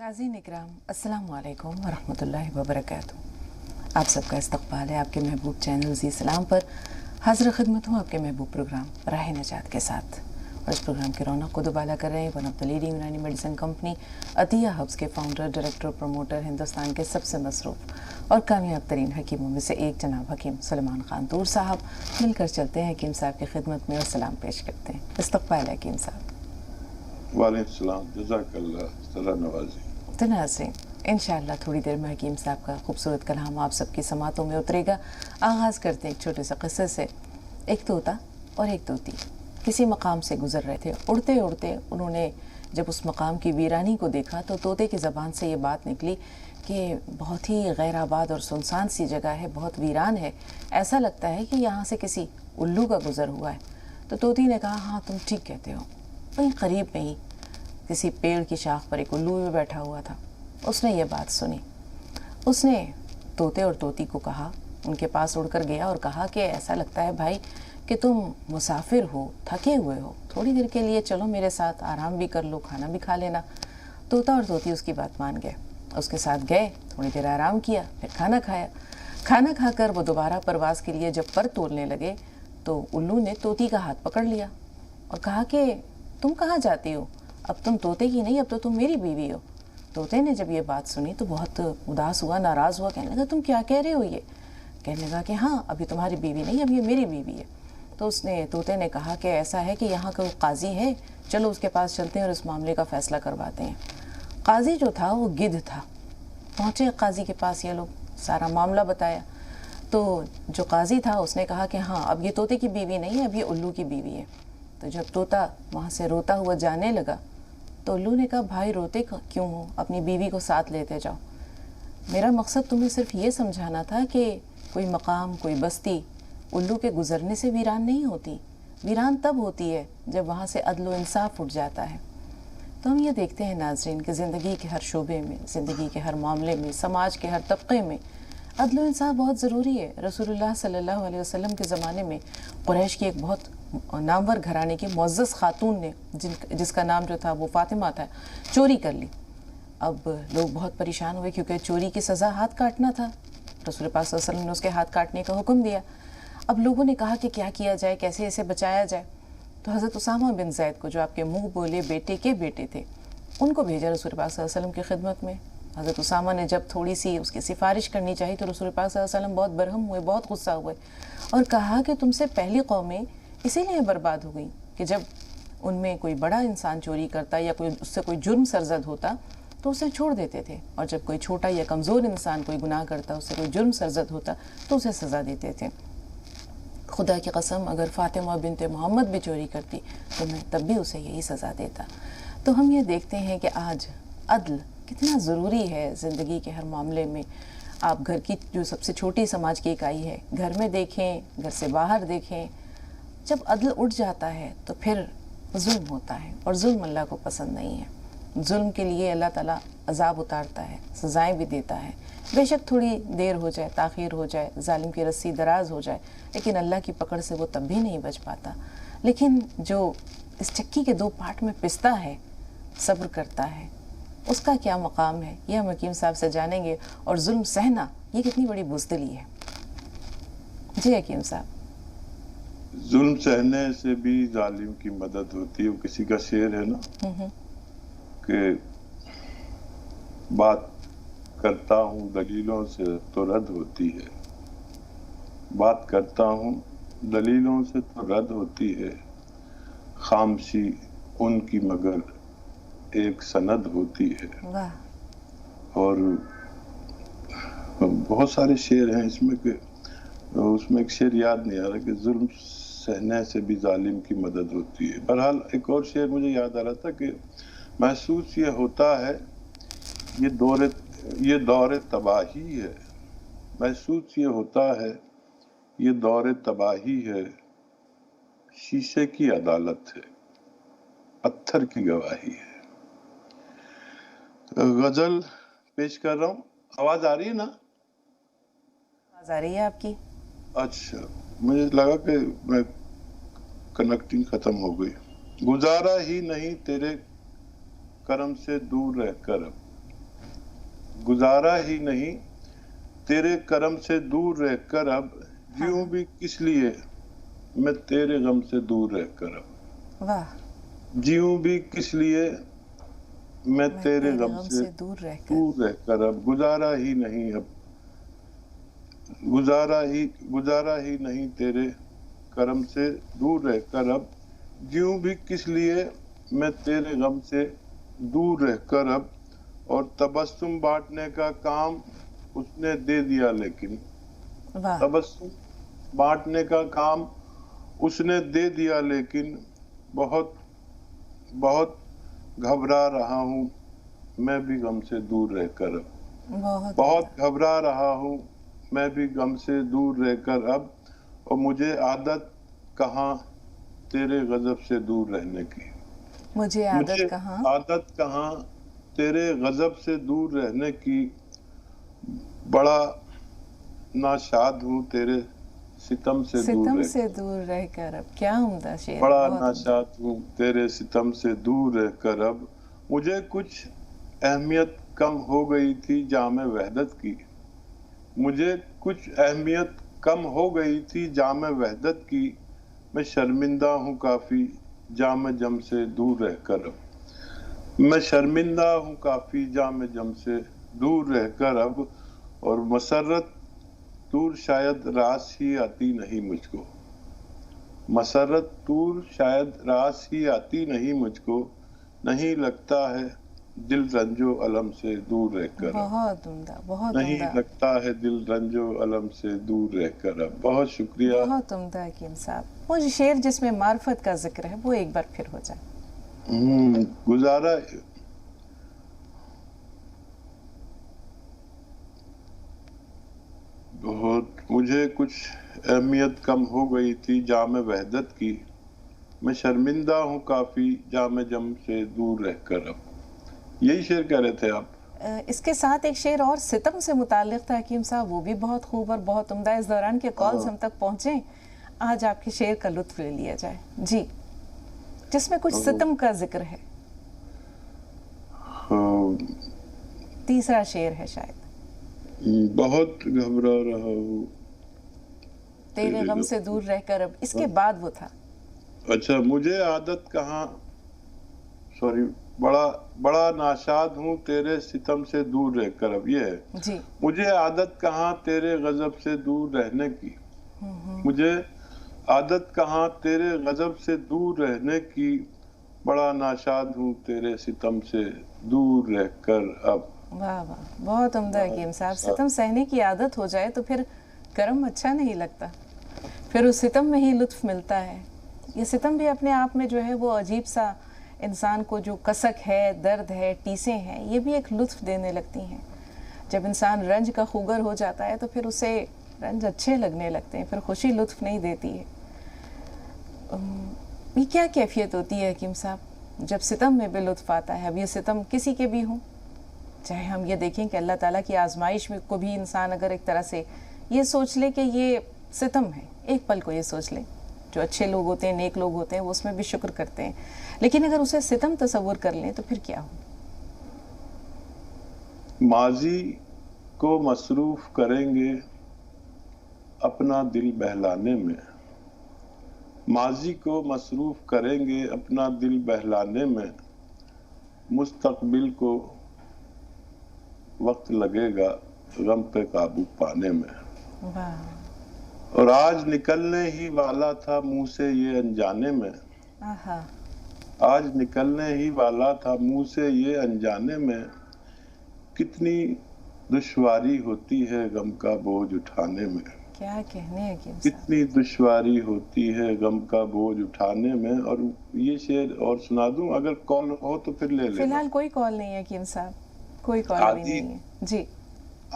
नाज़रीन इकराम, अस्सलाम वालेकुम वरहमतुल्लाहि वबरकातुहू। आप सबका इस्तक़बाल है आपके महबूब चैनल ज़ी सलाम पर। हाज़िर खिदमत हूँ आपके महबूब प्रोग्राम राह नजात के साथ, और इस प्रोग्राम की रौनक को दुबाला कर रहे हैं वन ऑफ द लीडिंग यूनानी मेडिसिन कंपनी अतिया हब्स के फाउंडर, डायरेक्टर, प्रमोटर, हिंदुस्तान के सबसे मसरूफ़ और कामयाब तरीन हकीमों में से एक जनाब हकीम सलमान खान तूर साहब। मिलकर चलते हैं हकीम साहब की खिदमत में और सलाम पेश करते हैं। इस्तक़बाल है हकीम साहब। वालेकुम सलाम, जज़ाकल्लाह, सलाम नवाज़ी। तो नाज़रीन, इंशाअल्लाह थोड़ी देर में हकीम साहब का खूबसूरत कलाम आप सबकी समातों में उतरेगा। आगाज़ करते हैं एक छोटे से क़िस्से से। एक तोता और एक तोती किसी मकाम से गुज़र रहे थे। उड़ते उड़ते उन्होंने जब उस मकाम की वीरानी को देखा तो तोते की ज़बान से ये बात निकली कि बहुत ही गैर आबाद और सुनसान सी जगह है, बहुत वीरान है, ऐसा लगता है कि यहाँ से किसी उल्लू का गुज़र हुआ है। तो तोती ने कहा, हाँ तुम ठीक कहते हो। वहीं करीब में ही किसी पेड़ की शाख पर एक उल्लू भी बैठा हुआ था। उसने ये बात सुनी। उसने तोते और तोती को कहा, उनके पास उड़कर गया और कहा कि ऐसा लगता है भाई कि तुम मुसाफिर हो, थके हुए हो, थोड़ी देर के लिए चलो मेरे साथ, आराम भी कर लो, खाना भी खा लेना। तोता और तोती उसकी बात मान गए, उसके साथ गए, थोड़ी देर आराम किया, फिर खाना खाया। खाना खाकर वो दोबारा परवाज़ के लिए जब पर तोलने लगे तो उल्लू ने तोती का हाथ पकड़ लिया और कहा कि तुम कहाँ जाती हो, अब तुम तोते की नहीं, अब तो तुम मेरी बीवी हो। तोते ने जब ये बात सुनी तो बहुत उदास हुआ, नाराज़ हुआ, कहने लगा तुम क्या कह रहे हो ये। कहने लगा कि हाँ, अभी तुम्हारी बीवी नहीं, अब ये मेरी बीवी है। तो तोते ने कहा कि ऐसा है कि यहाँ का वो काजी है, चलो उसके पास चलते हैं और इस मामले का फ़ैसला करवाते हैं। काजी जो था वो गिद्ध था। पहुँचे काजी के पास ये लोग, सारा मामला बताया। तो जो काजी था उसने कहा कि हाँ, अब ये तोते की बीवी नहीं है, अब ये उल्लू की बीवी है। तो जब तोता वहाँ से रोता हुआ जाने लगा तो उल्लू ने कहा, भाई रोते क्यों हो, अपनी बीवी को साथ लेते जाओ। मेरा मकसद तुम्हें सिर्फ ये समझाना था कि कोई मकाम, कोई बस्ती उल्लू के गुज़रने से वीरान नहीं होती। वीरान तब होती है जब वहाँ से अदल व इंसाफ उठ जाता है। तो हम ये देखते हैं नाज़रीन कि ज़िंदगी के हर शोबे में, ज़िंदगी के हर मामले में, समाज के हर तबक़े में अदल व इंसाफ बहुत ज़रूरी है। रसूलुल्लाह सल्लल्लाहु अलैहि वसल्लम के ज़माने में कुरैश की एक बहुत नामवर घराने की मुअज़्ज़ज़ खातून ने, जिसका नाम जो था वो फ़ातिमा था, चोरी कर ली। अब लोग बहुत परेशान हुए क्योंकि चोरी की सज़ा हाथ काटना था। रसूल पाक सल्लल्लाहु अलैहि वसल्लम ने उसके हाथ काटने का हुक्म दिया। अब लोगों ने कहा कि क्या किया जाए, कैसे इसे बचाया जाए। तो हज़रत उसामा बिन ज़ैद को, जो आपके मुँह बोले बेटे के बेटे थे, उनको भेजा रसूल पाक सल्लल्लाहु अलैहि वसल्लम की खिदमत में। हज़रत उसामा ने जब थोड़ी सी उसकी सिफारिश करनी चाहिए तो रसूल पाक सल्लल्लाहु अलैहि वसल्लम बहुत बरहम हुए, बहुत गुस्सा हुए और कहा कि तुमसे पहली कौमें इसीलिए बर्बाद हो गई कि जब उनमें कोई बड़ा इंसान चोरी करता या कोई उससे कोई जुर्म सरजद होता तो उसे छोड़ देते थे, और जब कोई छोटा या कमज़ोर इंसान कोई गुनाह करता, उससे कोई जुर्म सरजद होता तो उसे सज़ा देते थे। खुदा की कसम, अगर फ़ातिमा बिनते मोहम्मद भी चोरी करती तो मैं तब भी उसे यही सज़ा देता। तो हम ये देखते हैं कि आज अदल कितना ज़रूरी है ज़िंदगी के हर मामले में। आप घर की जो सबसे छोटी समाज की इकाई है, घर में देखें, घर से बाहर देखें, जब अदल उठ जाता है तो फिर जुल्म होता है, और जुल्म अल्लाह को पसंद नहीं है। जुल्म के लिए अल्लाह ताला अज़ाब उतारता है, सज़ाएं भी देता है। बेशक थोड़ी देर हो जाए, ताख़ीर हो जाए, जालिम की रस्सी दराज हो जाए, लेकिन अल्लाह की पकड़ से वो तब भी नहीं बच पाता। लेकिन जो इस चक्की के दो पार्ट में पिसता है, सब्र करता है, उसका क्या मकाम है, ये हम हकीम साहब से जानेंगे। और जुल्म सहना ये कितनी बड़ी बुज़दिली है। जी हकीम साहब। जुल्म सहने से भी जालिम की मदद होती है। वो किसी का शेर है ना कि बात करता हूँ दलीलों से तो रद्द होती है, बात करता हूँ दलीलों से तो रद्द होती है, खामशी उनकी मगर एक सनद होती है। और बहुत सारे शेर हैं इसमें कि उसमें एक शेर याद नहीं आ रहा कि जुल्म सहने से भी जालिम की मदद होती है। बहरहाल एक और शेर मुझे याद आ रहा था कि महसूस ये होता है ये दौर तबाही है, महसूस ये होता है ये दौर तबाही है, शीशे की अदालत है, पत्थर की गवाही है। गजल पेश कर रहा हूँ। आवाज आ रही है ना? आवाज आ रही है आपकी? अच्छा, मुझे लगा कि मैं कनेक्टिंग खत्म हो गई। गुजारा ही नहीं तेरे करम से दूर रहकर, गुजारा ही नहीं तेरे करम से दूर रह कर अब, जीऊं भी किस लिए मैं तेरे गम से दूर रह कर अब, वाह, जीऊं भी किस लिए मैं मैं तेरे गम से दूर रहकर, दूर रह कर अब, गुजारा ही नहीं अब, गुजारा ही नहीं तेरे करम से दूर रह कर अब, जीऊं भी किस लिए मैं तेरे गम से दूर रह कर अब, और तबस्सुम बांटने का काम उसने दे दिया लेकिन, वाह, तबस्सुम बांटने का काम उसने दे दिया लेकिन, बहुत बहुत घबरा रहा हूँ मैं भी गम से दूर रहकर अब, बहुत बहुत घबरा रहा हूँ मैं भी गम से दूर रहकर अब, और मुझे आदत कहाँ तेरे गजब से दूर रहने की, मुझे मुझे आदत कहाँ, आदत कहाँ तेरे गजब से दूर रहने की, बड़ा नाशाद हूँ तेरे सितम से दूर सितम रह, से दूर रहकर अब। क्या उम्दा शेर, बड़ा बहुत उम्दा। नाशाद हूँ तेरे सितम से दूर रहकर अब, मुझे कुछ अहमियत कम हो गई थी जामे वहदत की, मुझे कुछ अहमियत कम हो गई थी जामे वहदत की, मैं शर्मिंदा हूँ काफी जामे जम से दूर रहकर अब, मैं शर्मिंदा हूँ काफी जामे जम से दूर रहकर अब, और मसरत दूर शायद रास ही आती नहीं मुझको, मसरत दूर शायद रास ही आती नहीं मुझको, नहीं लगता है दिल रंजो अलम से दूर रहकर अब, बहुत उम्दा, बहुत नहीं उम्दा, लगता है दिल रंजो अलम से दूर रहकर अब। बहुत शुक्रिया। बहुत उम्दा हकीम साहब। मुझे शेर जिसमें मार्फत का जिक्र है वो एक बार फिर हो जाए। गुजारा बहुत, मुझे कुछ अहमियत कम हो गई थी जामे वहदत की, मैं शर्मिंदा हूँ काफी जामे जम से दूर रहकर अब। यही शेर कह रहे थे आप? इसके साथ एक शेर और सितम से मुताल्लिक था हकीम साहब, वो भी बहुत खूब और बहुत उम्दा। इस दौरान के कॉल्स हम तक पहुंचे, आज आपके शेर का लुत्फ ले लिया जाए जी, जिसमें कुछ सितम का जिक्र है। तीसरा शेर है शायद, बहुत घबरा रहा हूँ तेरे गम से दूर रहकर अब। इसके बाद वो था, अच्छा, मुझे आदत कहाँ, सॉरी, बड़ा नाशाद हूँ तेरे सितम से दूर रहकर अब, ये है जी, मुझे आदत कहाँ तेरे गजब से दूर रहने की, मुझे आदत कहाँ तेरे गजब से दूर रहने की, बड़ा नाशाद हूँ तेरे सितम से दूर रहकर अब। वाह वाह, बहुत उम्दा हकीम साहब। सितम सहने की आदत हो जाए तो फिर कर्म अच्छा नहीं लगता, फिर उस सितम में ही लुत्फ मिलता है। ये सितम भी अपने आप में जो है वो अजीब सा, इंसान को जो कसक है, दर्द है, टीसें हैं, ये भी एक लुत्फ देने लगती हैं। जब इंसान रंज का खुगर हो जाता है तो फिर उसे रंज अच्छे लगने लगते हैं, फिर खुशी लुत्फ नहीं देती है। ये क्या कैफियत होती है हकीम साहब जब सितम में भी लुत्फ आता है? अब ये सितम किसी के भी हों, चाहे हम ये देखें कि अल्लाह ताला की आजमाइश में को भी इंसान अगर एक तरह से ये सोच ले कि ये सितम है, एक पल को ये सोच ले, जो अच्छे लोग होते हैं, नेक लोग होते हैं, वो उसमें भी शुक्र करते हैं, लेकिन अगर उसे सितम तसव्वुर कर लें तो फिर क्या हो? माजी को मसरूफ करेंगे अपना दिल बहलाने में, माजी को मसरूफ करेंगे अपना दिल बहलाने में, मुस्तकबिल को वक्त लगेगा गम पे काबू पाने में। वाह, और आज निकलने ही वाला था मुंह से ये अनजाने में, आहा, आज निकलने ही वाला था मुंह से ये अनजाने में, कितनी दुश्वारी होती है गम का बोझ उठाने में, क्या कहने हकीम साहब, कितनी दुश्वारी होती है गम का बोझ उठाने में। और ये शेर और सुना दूं? अगर कॉल हो तो फिर ले लेना। फिलहाल कोई कॉल नहीं है हकीम साहब, कोई कॉल भी नहीं है जी।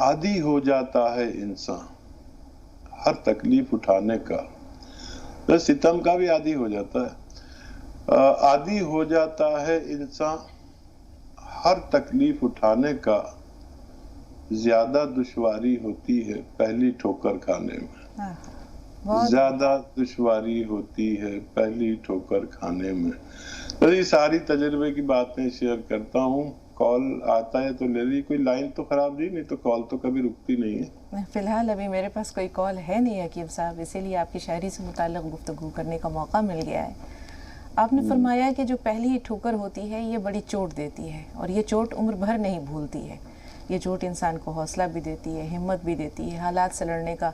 आदी हो जाता है इंसान हर तकलीफ उठाने का, तो सितम का भी आदी हो जाता है, आदी हो जाता है इंसान हर तकलीफ उठाने का, ज्यादा दुश्वारी होती है पहली ठोकर खाने में, ज्यादा दुश्वारी होती है पहली ठोकर खाने में। तो ये सारी तजुर्बे की बातें शेयर करता हूँ کال آتا ہے تو لے لی. کوئی لائن تو خراب نہیں تو کال تو کبھی رکتی نہیں ہے. فی الحال ابھی میرے پاس کوئی کال ہے نہیں حکیم صاحب، اسی لیے آپ کی شاعری سے متعلق گفتگو کرنے کا موقع مل گیا ہے. آپ نے فرمایا کہ جو پہلی ٹھوکر ہوتی ہے یہ بڑی چوٹ دیتی ہے، اور یہ چوٹ عمر بھر نہیں بھولتی ہے. یہ چوٹ انسان کو حوصلہ بھی دیتی ہے، ہمت بھی دیتی ہے، حالات سے لڑنے کا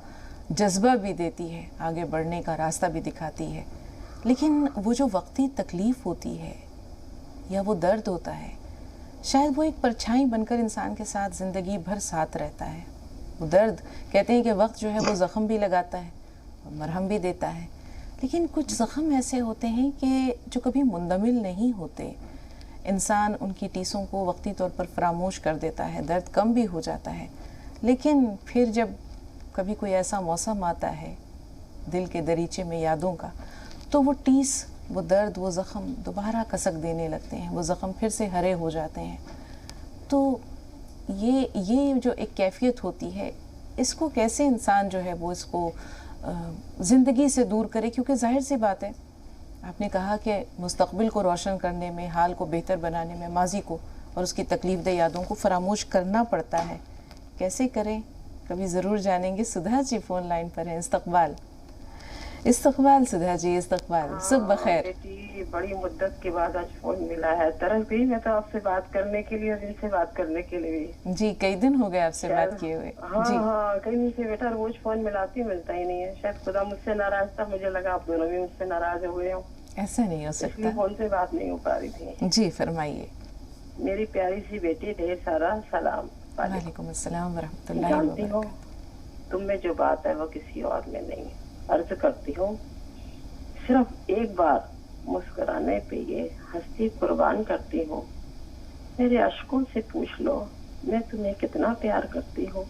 جذبہ بھی دیتی ہے، آگے بڑھنے کا راستہ بھی دکھاتی ہے. لیکن وہ جو وقتی تکلیف ہوتی ہے یا وہ درد ہوتا ہے، شاید وہ ایک پرچھائی بن کر انسان کے ساتھ زندگی بھر ساتھ رہتا ہے. وہ درد کہتے ہیں کہ وقت جو ہے وہ زخم بھی لگاتا ہے اور مرہم بھی دیتا ہے، لیکن کچھ زخم ایسے ہوتے ہیں کہ جو کبھی مندمل نہیں ہوتے. انسان ان کی ٹیسوں کو وقتی طور پر فراموش کر دیتا ہے، درد کم بھی ہو جاتا ہے، لیکن پھر جب کبھی کوئی ایسا موسم آتا ہے دل کے دریچے میں یادوں کا، تو وہ ٹیس، وہ درد، وہ زخم دوبارہ کسک دینے لگتے ہیں، وہ زخم پھر سے ہرے ہو جاتے ہیں. تو یہ جو ایک کیفیت ہوتی ہے، اس کو کیسے انسان جو ہے وہ اس کو زندگی سے دور کرے؟ کیونکہ ظاہر سی بات ہے، آپ نے کہا کہ مستقبل کو روشن کرنے میں، حال کو بہتر بنانے میں ماضی کو اور اس کی تکلیف دہ یادوں کو فراموش کرنا پڑتا ہے. کیسے کریں؟ کبھی ضرور جانیں گے. سدھا جی فون لائن پر ہیں. استقبال سدھا جی، استقبال. صبح بخیر. بیٹی بڑی مدت کے بعد آج فون ملا ہے. طرف بھی میں تو آپ سے بات کرنے کے لیے اور ان سے بات کرنے کے لیے بھی. جی کئی دن ہو گئے آپ سے بات کیے ہوئے. ہاں ہاں کئی دن سے بیٹا روز فون ملاتی ملتا ہی نہیں ہے. شاید خدا مجھ سے ناراض تھا، مجھے لگا آپ دونوں بھی مجھ سے ناراض ہوئے ہوں. ایسا نہیں ہو اس سکتا. لیے فون سے بات نہیں ہو پا رہی تھی. جی فرمائیے. میری پیاری سی بیٹی ڈھیر سارا سلام. وعلیکم السلام ورحمۃ اللہ جانتی ہوں وبرکاتہ. تم میں جو بات ہے وہ کسی اور میں نہیں. عرض کرتی ہوں صرف ایک بار مسکرانے پہ یہ ہستی قربان کرتی ہوں. میرے اشکوں سے پوچھ لو میں تمہیں کتنا پیار کرتی ہوں.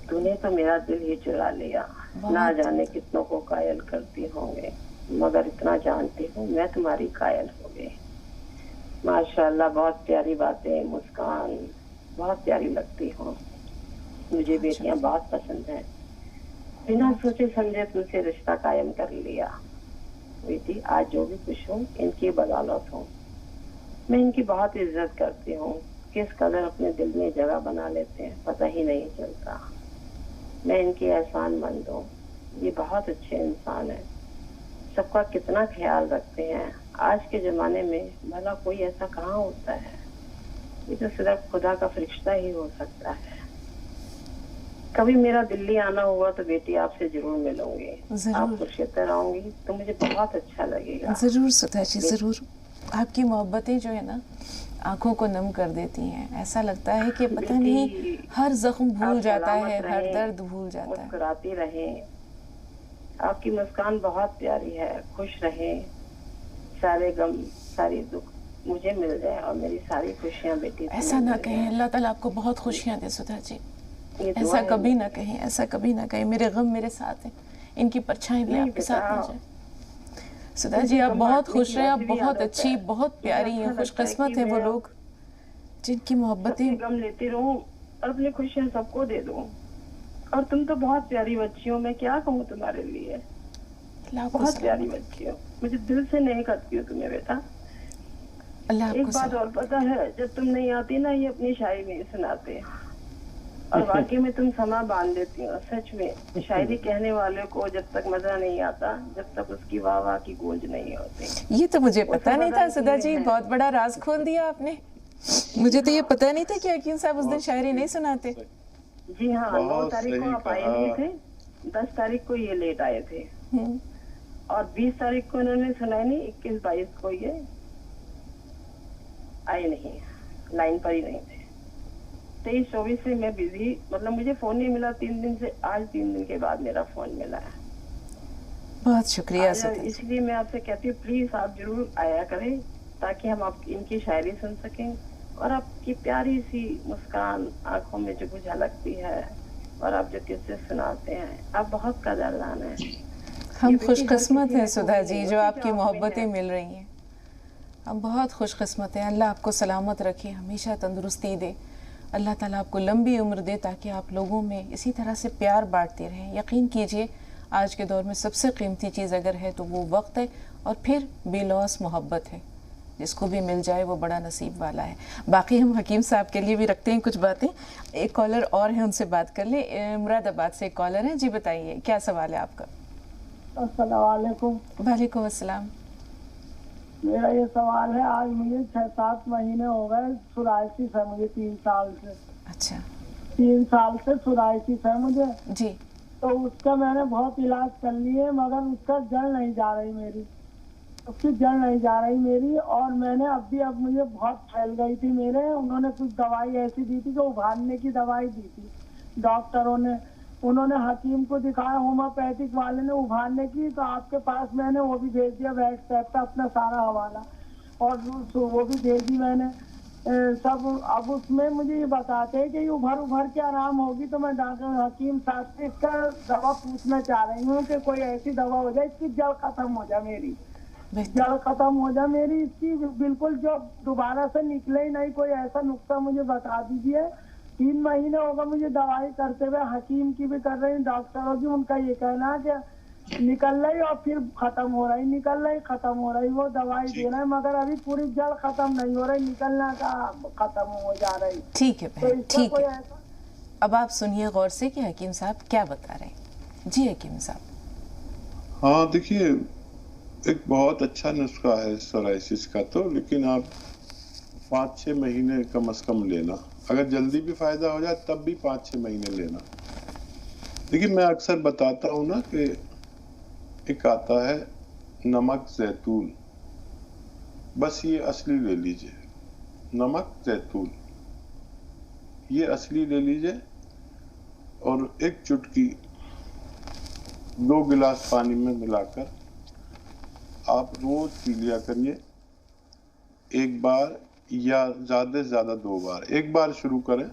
تو نے تو میرا دل ہی چرا لیا. نہ جانے کتنوں کو قائل کرتی ہوں گے، مگر اتنا جانتی ہوں میں تمہاری قائل ہو گئی. ماشاءاللہ بہت پیاری باتیں، مسکان بہت پیاری لگتی ہوں. مجھے بیٹیاں بہت پسند ہیں. بنا سوچے سمجھے تم سے رشتہ قائم کر لیا. بیٹی آج جو بھی کچھ ہوں ان کی بدولت ہوں. میں ان کی بہت عزت کرتی ہوں. کس قدر اپنے دل میں جگہ بنا لیتے ہیں پتہ ہی نہیں چلتا. میں ان کی احسان مند ہوں. یہ بہت اچھے انسان ہیں، سب کا کتنا خیال رکھتے ہیں. آج کے زمانے میں بھلا کوئی ایسا کہاں ہوتا ہے. یہ تو صرف خدا کا فرشتہ ہی ہو سکتا ہے. کبھی میرا دلی آنا ہوا تو بیٹی آپ سے ضرور ملوں گی. آپ خرشیدر آؤں گی تو مجھے بہت اچھا لگے گا. ضرور سدھا جی ضرور. آپ کی محبتیں جو ہے نا آنکھوں کو نم کر دیتی ہیں. ایسا لگتا ہے کہ پتہ نہیں ہر زخم بھول جاتا ہے، ہر درد بھول جاتا ہے. مسکراتی رہیں. آپ کی مسکان بہت پیاری ہے. خوش رہیں. سارے غم ساری دکھ مجھے مل جائے اور میری ساری خوشیاں بیٹی. ایسا نہ کہیں. اللہ تعالیٰ آپ کو بہت خوشیاں دے سدھا جی. ایسا کبھی نہ کہیں، ایسا کبھی نہ کہیں. میرے غم میرے ساتھ ہیں، ان کی پرچھائیں بھی آپ کے ساتھ نہ جائیں. سدھا جی آپ بہت خوش رہے. آپ بہت اچھی، بہت پیاری ہیں. خوش قسمت ہیں وہ لوگ جن کی محبتیں. غم لیتی رہوں اور اپنی خوشیاں سب کو دے دوں. اور تم تو بہت پیاری بچی ہو. میں کیا کہوں تمہارے لیے. بہت پیاری بچی ہو. مجھے دل سے نہیں کرتی ہو تمہیں بیٹا. ایک بات اور پتہ ہے، جب تم نہیں آتی نا یہ اپنی شاعری نہیں سناتے اور واقعی میں تم سما باندھ دیتی ہو. سچ میں شاعری کہنے والے کو جب تک مزہ نہیں آتا، جب تک اس کی واہ واہ کی گونج نہیں ہوتی. یہ تو مجھے پتہ نہیں تھا سدھا جی. بہت بڑا راز کھول دیا آپ نے. مجھے تو یہ پتہ نہیں تھا کہ حکیم صاحب اس دن شاعری نہیں سناتے. جی ہاں 9 تاریخ کو آپ آئے نہیں تھے. 10 تاریخ کو یہ لیٹ آئے تھے اور 20 تاریخ کو انہوں نے سنائی نہیں. 21 22 کو یہ آئے نہیں، لائن پر ہی نہیں تھے. 23 24 سے میں بزی، مطلب مجھے فون نہیں ملا 3 دن سے. آج 3 دن کے بعد میرا فون ملا ہے. بہت شکریہ. اس لیے میں آپ سے کہتی ہوں پلیز آپ ضرور آیا کریں تاکہ ہم آپ ان کی شاعری سن سکیں. اور آپ کی پیاری سی مسکان آنکھوں میں جو جھلکتی ہے اور آپ جو قصے سناتے ہیں، آپ بہت قدردان ہیں. ہم خوش قسمت ہیں سدھا جی جو آپ کی محبتیں مل رہی ہیں. ہم بہت خوش قسمت ہیں. اللہ آپ کو سلامت رکھے، ہمیشہ تندرستی دے. اللہ تعالیٰ آپ کو لمبی عمر دے تاکہ آپ لوگوں میں اسی طرح سے پیار بانٹتے رہیں. یقین کیجئے آج کے دور میں سب سے قیمتی چیز اگر ہے تو وہ وقت ہے اور پھر بے لوث محبت ہے. جس کو بھی مل جائے وہ بڑا نصیب والا ہے. باقی ہم حکیم صاحب کے لیے بھی رکھتے ہیں کچھ باتیں. ایک کالر اور ہے، ان سے بات کر لیں. مراد آباد سے ایک کالر ہے. جی بتائیے کیا سوال ہے آپ کا؟ السلام علیکم. وعلیکم السلام. میرا یہ سوال ہے، آج مجھے 6-7 مہینے ہو گئے سورائسس ہے مجھے 3 سال سے. اچھا. 3 سال سے سورائسس ہے مجھے. جی. تو اس کا میں نے بہت علاج کر لیے مگر اس کا جڑ نہیں جا رہی میری، اس کی جڑ نہیں جا رہی میری. اور میں نے اب مجھے بہت پھیل گئی تھی میرے. انہوں نے کچھ دوائی ایسی دی تھی کہ ابھارنے کی دوائی دی تھی ڈاکٹروں نے. انہوں نے حکیم کو دکھایا ہومیوپیتھک والے نے ابھارنے کی. تو آپ کے پاس میں نے وہ بھی بھیج دیا واٹس ایپ پہ اپنا سارا حوالہ، اور وہ بھی بھیجی میں نے سب. اب اس میں مجھے یہ بتاتے ہیں کہ یہ ابھر کے آرام ہوگی. تو میں ڈاکٹر حکیم صاحب سے اس کا دوا پوچھنا چاہ رہی ہوں کہ کوئی ایسی دوا ہو جائے اس کی جڑ ختم ہو جائے میری، جڑ ختم ہو جائے میری اس کی بالکل، جو دوبارہ سے نکلے ہی نہیں. کوئی ایسا نسخہ مجھے بتا دیجیے. 3 مہینے ہوگا مجھے دوائی کرتے ہوئے، حکیم کی بھی کر رہی ہوں، ڈاکٹروں کی. ان کا یہ کہنا ہے کہ نکل رہی اور پھر ختم ہو رہی، نکل رہی ختم ہو رہی. وہ دوائی دے رہے ہیں مگر ابھی پوری جڑ ختم نہیں ہو رہی، نکلنا کا ختم ہو جا رہی. ٹھیک ہے بہن، ٹھیک ہے. اب آپ سنیے غور سے کہ حکیم صاحب کیا بتا رہے ہیں. جی حکیم صاحب. ہاں دیکھیے، ایک بہت اچھا نسخہ ہے سورائسس کا تو، لیکن آپ 5-6 مہینے کم از کم لینا. اگر جلدی بھی فائدہ ہو جائے تب بھی 5-6 مہینے لینا. دیکھیے میں اکثر بتاتا ہوں نا کہ ایک آتا ہے نمک زیتون، بس یہ اصلی لے لیجئے. نمک زیتون یہ اصلی لے لیجئے، اور ایک چٹکی 2 گلاس پانی میں ملا کر آپ روز پی لیا کریے. ایک بار یا زیادہ سے زیادہ 2 بار. ایک بار شروع کریں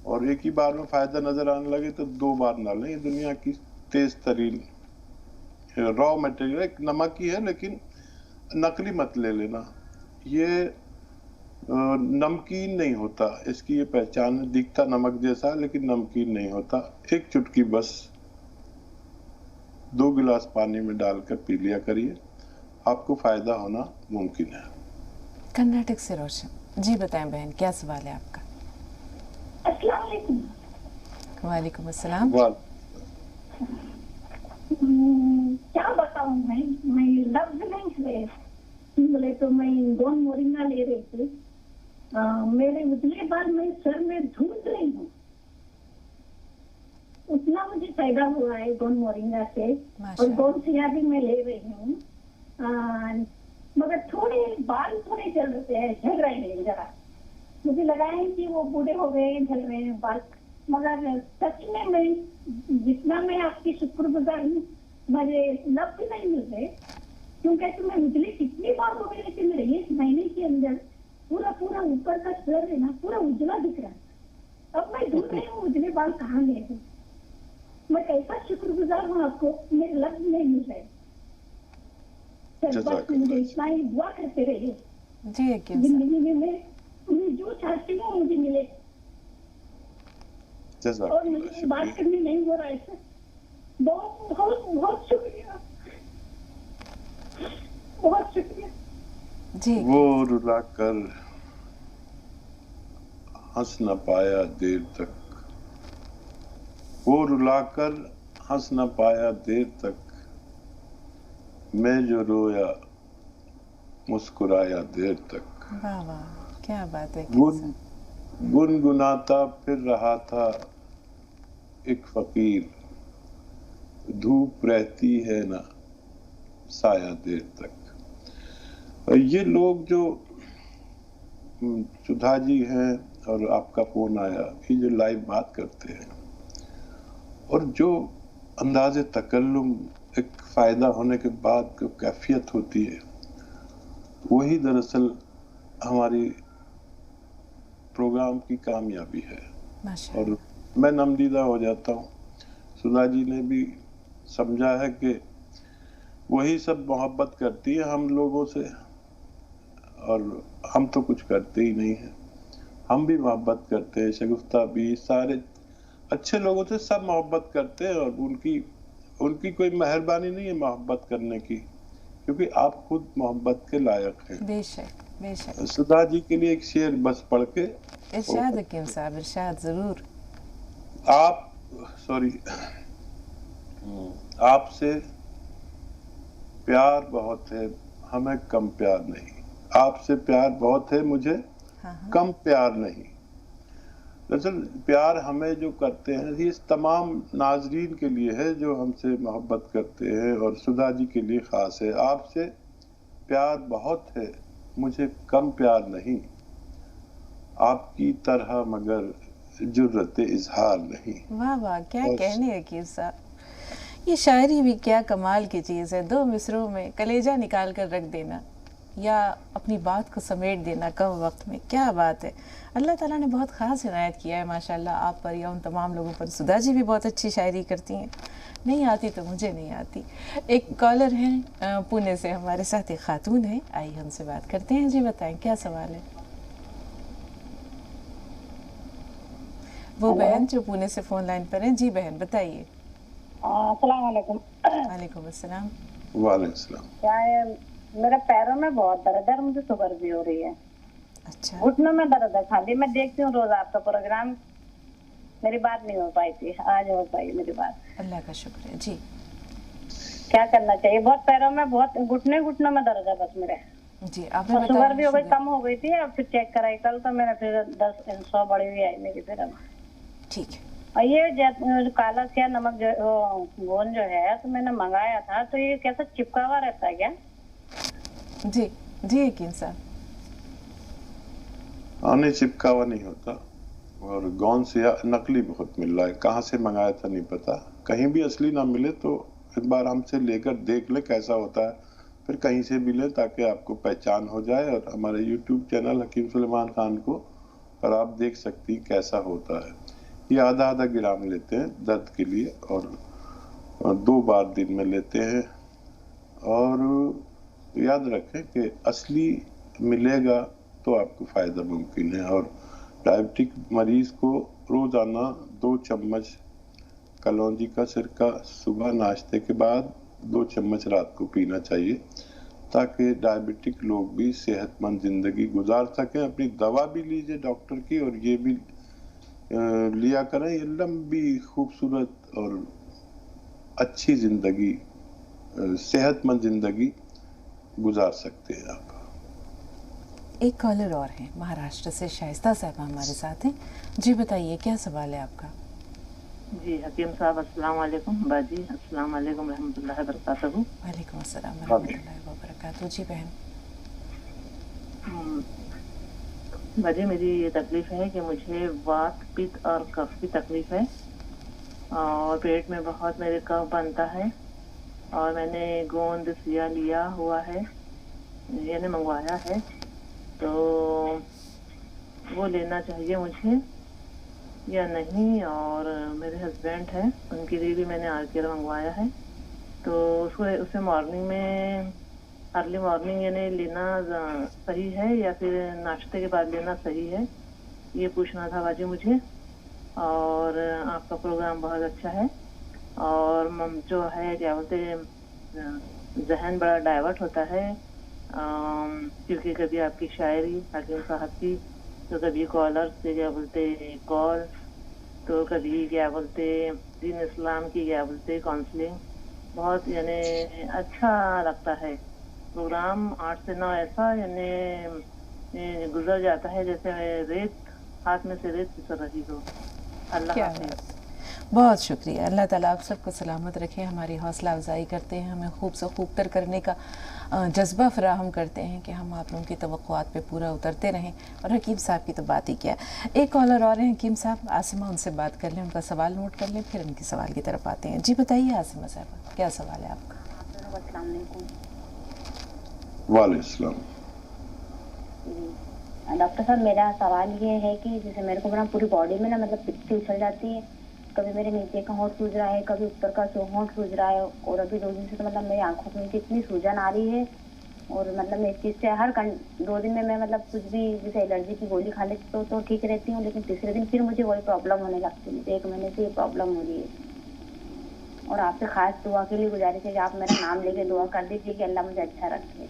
اور ایک ہی بار میں فائدہ نظر آنے لگے تو 2 بار نہ لیں. یہ دنیا کی تیز ترین را میٹیریل ایک نمک ہی ہے، لیکن نقلی مت لے لینا. یہ نمکین نہیں ہوتا، اس کی یہ پہچان ہے. دکھتا نمک جیسا لیکن نمکین نہیں ہوتا. ایک چٹکی بس 2 گلاس پانی میں ڈال کر پی لیا کریے، آپ کو فائدہ ہونا ممکن ہے. کرناٹک سے روشن. جی بتائیں بہن کیا سوال ہے آپ کا؟ السلام علیکم. وعلیکم السلام. کیا بتاؤں میں لفظ نہیں ہے. بولے تو میں گون مورنگا لے رہی تھی. میرے اتنے بار میں سر میں ڈھونڈ رہی ہوں، اتنا مجھے فائدہ ہوا ہے گون مورنگا سے. اور گون سیا بھی میں لے رہی ہوں، مگر تھوڑے بال تھوڑے جل رہے ہیں ذرا. مجھے لگا ہے کہ وہ بوڑھے ہو گئے ہیں، جل رہے ہیں بال. مگر سچ میں جتنا میں آپ کی شکر گزار ہوں، مجھے لفظ نہیں مل رہے. کیونکہ میں مجھے کتنی بار ہو گئی کہ میرے 1 مہینے کے اندر پورا اوپر کا سر ہے نا پورا اجلا دکھ رہا ہے. اب میں ڈھونڈ رہی ہوں اجلے بال کہاں گئے ہیں. میں کیسا شکر گزار ہوں آپ کو، میرے لفظ نہیں مل رہے. بس مجھے اتنا ہی دعا کرتے رہیے. جی زندگی میں جو چاہتی ہوں مجھے ملے. اور مجھے بات کرنی نہیں ہو رہا ہے سر. بہت بہت بہت شکریہ، بہت شکریہ. جی. وہ رلا کر ہنس نہ پایا دیر تک، وہ رلا کر ہنس نہ پایا دیر تک، میں جو رویا مسکرایا دیر تک. واہ واہ کیا بات ہے. گنگناتا پھر رہا تھا ایک فقیر، دھوپ رہتی ہے نا سایہ دیر تک. یہ لوگ جو سدھا جی ہیں اور آپ کا فون آیا، یہ جو لائیو بات کرتے ہیں اور جو انداز تکلم ایک فائدہ ہونے کے بعد جو کیفیت ہوتی ہے، وہی دراصل ہماری پروگرام کی کامیابی ہے. اور میں نمدیدہ ہو جاتا ہوں. سدھا جی نے بھی سمجھا ہے کہ وہی سب محبت کرتی ہے ہم لوگوں سے، اور ہم تو کچھ کرتے ہی نہیں ہیں. ہم بھی محبت کرتے ہیں، شگفتہ بھی، سارے اچھے لوگوں سے سب محبت کرتے ہیں. اور ان کی کوئی مہربانی نہیں ہے محبت کرنے کی. क्योंकि आप खुद मोहब्बत के लायक हैं। बेशक बेशक। सुधा जी के लिए एक शेर बस पढ़ के। इरशाद हकीम साहब, इरशाद जरूर। आपसे प्यार बहुत है, हमें कम प्यार नहीं। आपसे प्यार बहुत है, मुझे कम प्यार नहीं। दरअसल प्यार हमें जो करते हैं ये तमाम नाजरीन के लिए है जो हमसे मोहब्बत करते हैं, और सुधा जी के लिए खास है। आपसे प्यार बहुत है, मुझे कम प्यार नहीं। आपकी तरह मगर जुर्रत इजहार नहीं। वाह वाह, क्या कहने हकीम साहब। ये शायरी भी क्या कमाल की चीज़ है। 2 मिसरों में कलेजा निकाल कर रख देना या अपनी बात को समेट देना कम वक्त में, क्या बात है। अल्लाह ताला ने बहुत ख़ास इनायत किया है माशाल्लाह आप पर या उन तमाम लोगों पर। सुधा जी भी बहुत अच्छी शायरी करती हैं, नहीं आती तो मुझे नहीं आती। एक कॉलर हैं पुणे से हमारे साथ, एक खातून है, आइए हमसे बात करते हैं। जी बताएं क्या सवाल है। वो बहन जो पुणे से फ़ोन लाइन पर हैं। जी बहन बताइए। अस्सलाम वालेकुम। वालेकुम अस्सलाम। वालेकुम सलाम। क्या है, मेरे पैरों में बहुत दर्द है, मुझे शुगर भी हो रही है। अच्छा। घुटनों में दर्द है खाली। मैं देखती हूँ रोज आपका प्रोग्राम, मेरी बात नहीं हो पाई थी, आज हो पाई मेरी बात। अल्लाह का शुक्र है। जी क्या करना चाहिए? बहुत पैरों में, बहुत घुटनों में दर्द है बस मेरे। जी आपने बताया शुगर भी हो गई, कम हो गई थी, अब फिर चेक कराई कल तो मेरा फिर 10-100 बढ़ी हुई आई मेरी फिर। अब ठीक है। और ये काला क्या नमक जो गोन जो है तो मैंने मंगाया था, तो ये कैसा चिपका हुआ रहता है क्या? जी जी यकीन साहब। नहीं, चिपका हुआ नहीं होता। और गौन से नकली बहुत मिल रहा है, कहाँ से मंगाया था नहीं पता। कहीं भी असली ना मिले तो एक बार हमसे लेकर देख ले कैसा होता है, फिर कहीं से भी ले ताकि आपको पहचान हो जाए। और हमारे यूट्यूब चैनल हकीम सुलेमान खान को पर आप देख सकती कैसा होता है। ये आधा ग्राम लेते हैं दर्द के लिए, और 2 बार दिन में लेते हैं। और याद रखें कि असली मिलेगा तो आपको फ़ायदा मुमकिन है। और डायबिटिक मरीज़ को रोज़ाना 2 चम्मच कलौंजी का सिरका सुबह नाश्ते के बाद, 2 चम्मच रात को पीना चाहिए, ताकि डायबिटिक लोग भी सेहतमंद ज़िंदगी गुजार सकें। अपनी दवा भी लीजिए डॉक्टर की, और ये भी लिया करें, ये लंबी खूबसूरत और अच्छी ज़िंदगी, सेहतमंद ज़िंदगी गुजार सकते हैं आप। एक कॉलर और हैं महाराष्ट्र से, शाइस्ता साहब हमारे साथ हैं। जी बताइए क्या सवाल है आपका। जी हकीम साहब अस्सलाम वालेकुम। बाजी अस्सलाम वालेकुम रहमतुल्लाहि व बरकातहू। वालेकुम अस्सलाम व रहमतुल्लाहि व बरकातहू। जी बहन। बाजी मेरी ये तकलीफ है कि मुझे वात पित्त और कफ की तकलीफ है, और पेट में बहुत मेरे कफ बनता है, और मैंने गोंद सिया लिया हुआ है, यानी मंगवाया है, तो वो लेना चाहिए मुझे या नहीं। और मेरे हस्बैंड हैं, उनके लिए भी मैंने आरकेयर मंगवाया है, तो उसे मॉर्निंग में, अर्ली मॉर्निंग यानी लेना सही है या फिर नाश्ते के बाद लेना सही है, ये पूछना था बाजी मुझे। और आपका प्रोग्राम बहुत अच्छा है, और जो है क्या बोलते जहन बड़ा डाइवर्ट होता है, क्योंकि कभी आपकी शायरी हकीम साहब की, तो कभी कॉलर से क्या बोलते कॉल, तो कभी क्या बोलते दीन इस्लाम की क्या बोलते काउंसलिंग, बहुत यानी अच्छा लगता है प्रोग्राम। 8 से 9 ऐसा यानी गुजर जाता है जैसे रेत हाथ में से रेत फिसल रही हो। अल्लाह हाफ़िज़। बहुत शुक्रिया। अल्लाह ताला आप सबको सलामत रखे। हमारी हौसला अफजाई करते हैं, हमें खूब से खूब तर करने का जज्बा फराहम करते हैं कि हम आप लोगों की तवक्कुआत पे पूरा उतरते रहें। और हकीम साहब की तो बात ही क्या। एक कॉलर और हैं हकीम साहब, आसिमा, उनसे बात कर लें, उनका सवाल नोट कर लें, फिर उनके सवाल की तरफ आते हैं। जी बताइए आसिमा साहब क्या सवाल है आपका। वालेकुम। डॉक्टर साहब मेरा सवाल ये है कि जैसे मेरे को ना पूरी बॉडी में ना मतलब पित्ती उछल जाती है, कभी मेरे नीचे का होंठ सूज रहा है, कभी ऊपर का होंठ सूज रहा है, और अभी 2 दिन से तो मतलब मेरी आंखों में इतनी सूजन आ रही है, और मतलब मैं इस चीज़ से हर 2 दिन में मैं मतलब कुछ भी जैसे एलर्जी की गोली खा लेती तो ठीक रहती हूँ, लेकिन तीसरे दिन फिर मुझे वही प्रॉब्लम होने लगती है। 1 महीने से ये प्रॉब्लम हो रही है। اور آپ سے خاص دعا کے لیے گزارش ہے کہ آپ میرا نام لے کے دعا کر دیجیے کہ اللہ مجھے اچھا رکھے.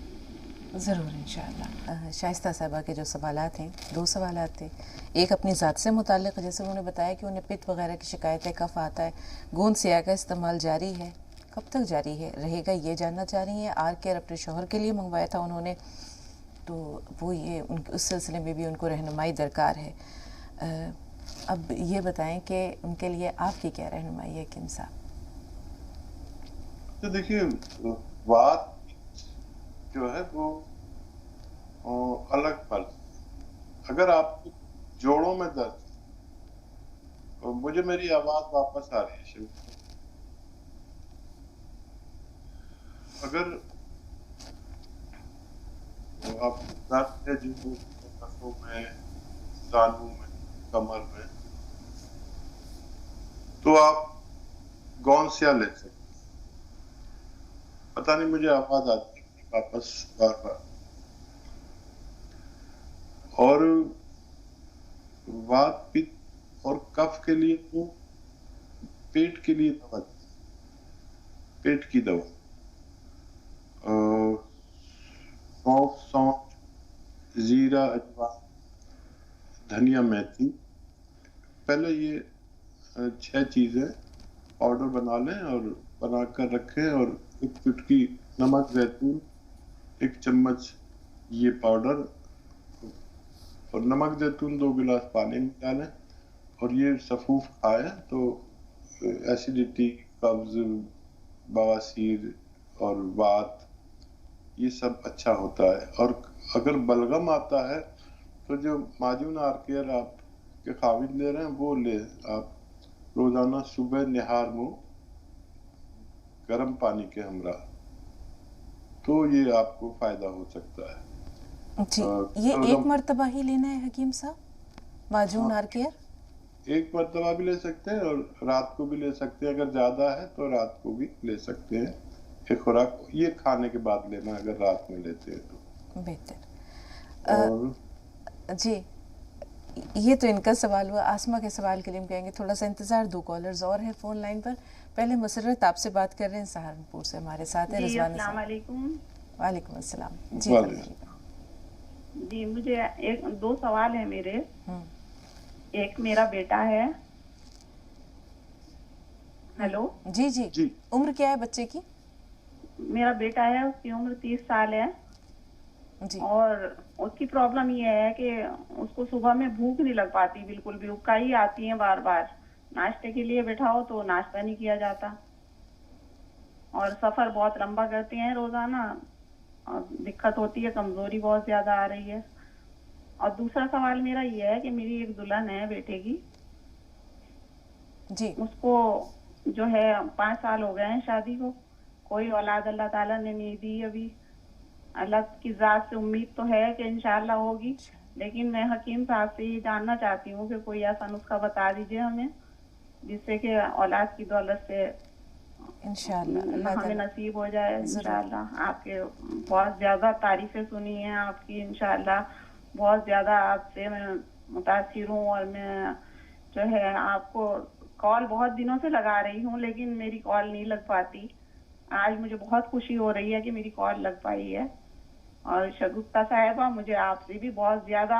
ضرور انشاءاللہ. شائستہ صاحبہ کے جو سوالات ہیں 2 سوالات تھے. ایک اپنی ذات سے متعلق، جیسے انہوں نے بتایا کہ انہیں پت وغیرہ کی شکایت ہے، کف آتا ہے، گوند سیاہ کا استعمال جاری ہے، کب تک جاری ہے رہے گا یہ جاننا چاہ رہی ہیں. آر کیئر اپنے شوہر کے لیے منگوایا تھا انہوں نے، تو وہ یہ اس سلسلے میں بھی ان کو رہنمائی درکار ہے. اب یہ بتائیں کہ ان کے لیے آپ کی کیا رہنمائی ہے حکیم صاحب؟ تو دیکھیے بات جو ہے وہ الگ فرض. اگر آپ کو جوڑوں میں درد، مجھے میری آواز واپس آ رہی ہے شیو، اگر آپ کو درد ہے جو نسوں میں، زانوں میں، کمر میں، تو آپ گونسیا لے سکتے. پتہ نہیں مجھے آواز آتی ہے واپس بار بار. اور وات پت اور کف کے لیے تو پیٹ کے لیے دوا، پیٹ کی دوا، سونف، سونف، زیرہ، اجوان، دھنیا، میتھی. پہلے یہ 6 چیزیں پاؤڈر بنا لیں اور بنا کر رکھیں، اور 1 چٹکی نمک زیتون، 1 چمچ یہ پاؤڈر اور نمک زیتون 2 گلاس پانی میں ڈالیں اور یہ سفوف کھائیں تو ایسیڈیٹی، قبض، بواسیر اور وات یہ سب اچھا ہوتا ہے. اور اگر بلغم آتا ہے تو جو معجون آر کیئر آپ کے خاوند لے رہے ہیں وہ لے آپ روزانہ صبح نہار منہ گرم پانی کے ہمراہ، تو یہ آپ کو فائدہ ہو سکتا ہے. جی یہ 1 مرتبہ ہی لینا ہے حکیم صاحب معجون آر کیئر؟ 1 مرتبہ بھی لے سکتے ہیں اور رات کو بھی لے سکتے ہیں. اگر زیادہ ہے تو رات کو بھی لے سکتے ہیں. ایک خوراک یہ کھانے کے بعد لینا اگر رات میں لیتے ہیں تو بہتر. جی یہ تو ان کا سوال ہوا. آسمہ کے سوال کے لیے ہم کہیں گے تھوڑا سا انتظار، 2 کالرز اور ہیں فون لائن پر. پہلے مسرت آپ سے بات کر رہے ہیں، سہارنپور سے ہمارے ساتھ ہیں رضوانہ صاحب. السلام علیکم. وعلیکم السلام. جی جی مجھے 2 سوال ہیں میرے. ایک میرا بیٹا ہے. ہیلو. جی جی جی. عمر کیا ہے بچے کی؟ میرا بیٹا ہے، اس کی عمر 30 سال ہے. جی. اور اس کی پرابلم یہ ہے کہ اس کو صبح میں بھوک نہیں لگ پاتی بالکل بھی، اکائی آتی ہیں بار بار. ناشتے کے لیے بٹھاؤ تو ناشتہ نہیں کیا جاتا، اور سفر بہت لمبا کرتے ہیں روزانہ، اور دقت ہوتی ہے، کمزوری بہت زیادہ آ رہی ہے. اور دوسرا سوال میرا یہ ہے کہ میری ایک دلہن ہے بیٹے کی. جی. اس کو جو ہے 5 سال ہو گئے ہیں شادی کو، کوئی اولاد اللہ تعالیٰ نے نہیں دی ابھی. اللہ کی ذات سے امید تو ہے کہ انشاءاللہ ہوگی، لیکن میں حکیم صاحب سے یہ جاننا چاہتی ہوں کہ کوئی ایسا نسخہ بتا دیجئے ہمیں جس سے کہ اولاد کی دولت سے انشاءاللہ ہمیں نصیب ہو جائے. انشاءاللہ آپ کے بہت زیادہ تعریفیں سنی ہیں آپ کی، انشاءاللہ بہت زیادہ آپ سے میں متاثر ہوں، اور میں جو ہے آپ کو کال بہت دنوں سے لگا رہی ہوں لیکن میری کال نہیں لگ پاتی. آج مجھے بہت خوشی ہو رہی ہے کہ میری کال لگ پائی ہے. اور شگفتہ صاحبہ مجھے آپ سے بھی بہت زیادہ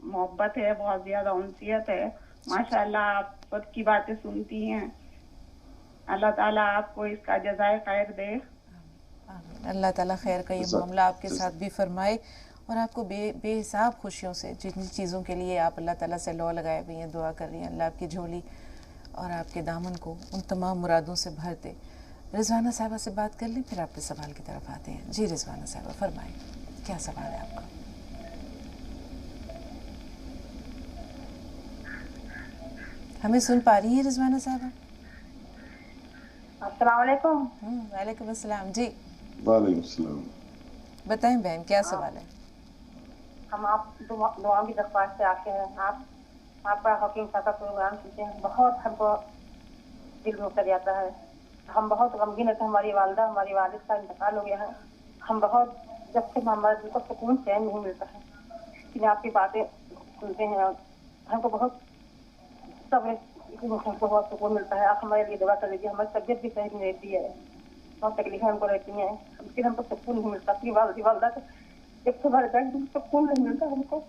محبت ہے، بہت زیادہ انسیت ہے. ماشاءاللہ آپ سب کی باتیں سنتی ہیں. اللہ تعالیٰ آپ کو اس کا جزائے خیر دے. اللہ تعالیٰ خیر کا یہ معاملہ آپ کے ساتھ بھی فرمائے، اور آپ کو بے حساب خوشیوں سے جن چیزوں کے لیے آپ اللہ تعالیٰ سے لو لگائے ہوئی ہیں، دعا کر رہی ہیں، اللہ آپ کی جھولی اور آپ کے دامن کو ان تمام مرادوں سے بھر دے. رضوانہ صاحبہ سے بات کر لیں پھر آپ کے سوال کی طرف آتے ہیں. جی رضوانہ صاحبہ فرمائیں، کیا سوال ہے آپ کا؟ ہمیں سن پا رہی ہیں رضوانہ صاحبہ؟ السلام علیکم. وعلیکم السلام. جی وعلیکم السلام. بتائیں بہن کیا سوال ہے؟ ہم آپ دعا کی درخواست سے آتے ہیں. آپ کا حکیم صاحب کا پروگرام سنتے ہیں، بہت ہم کو دل میں اتر جاتا ہے. ہم بہت غمگین ہوتے ہیں، ہماری والدہ ہماری والد کا انتقال ہو گیا ہے. ہم بہت جب سے ہمارے دل کو سکون چین نہیں ملتا ہے، لیکن آپ کی باتیں سنتے ہیں ہم کو بہت صبر हमको बहुत सुकून मिलता है। आप हमारे लिए दुआ कर लीजिए। हमारी तबीयत भी सही नहीं रहती है, बहुत तकलीफें हमको रहती हैं, लेकिन हमको सुकून नहीं मिलता। अपनी वालदा एक तो हमारे बैंक सुकून नहीं मिलता हमको।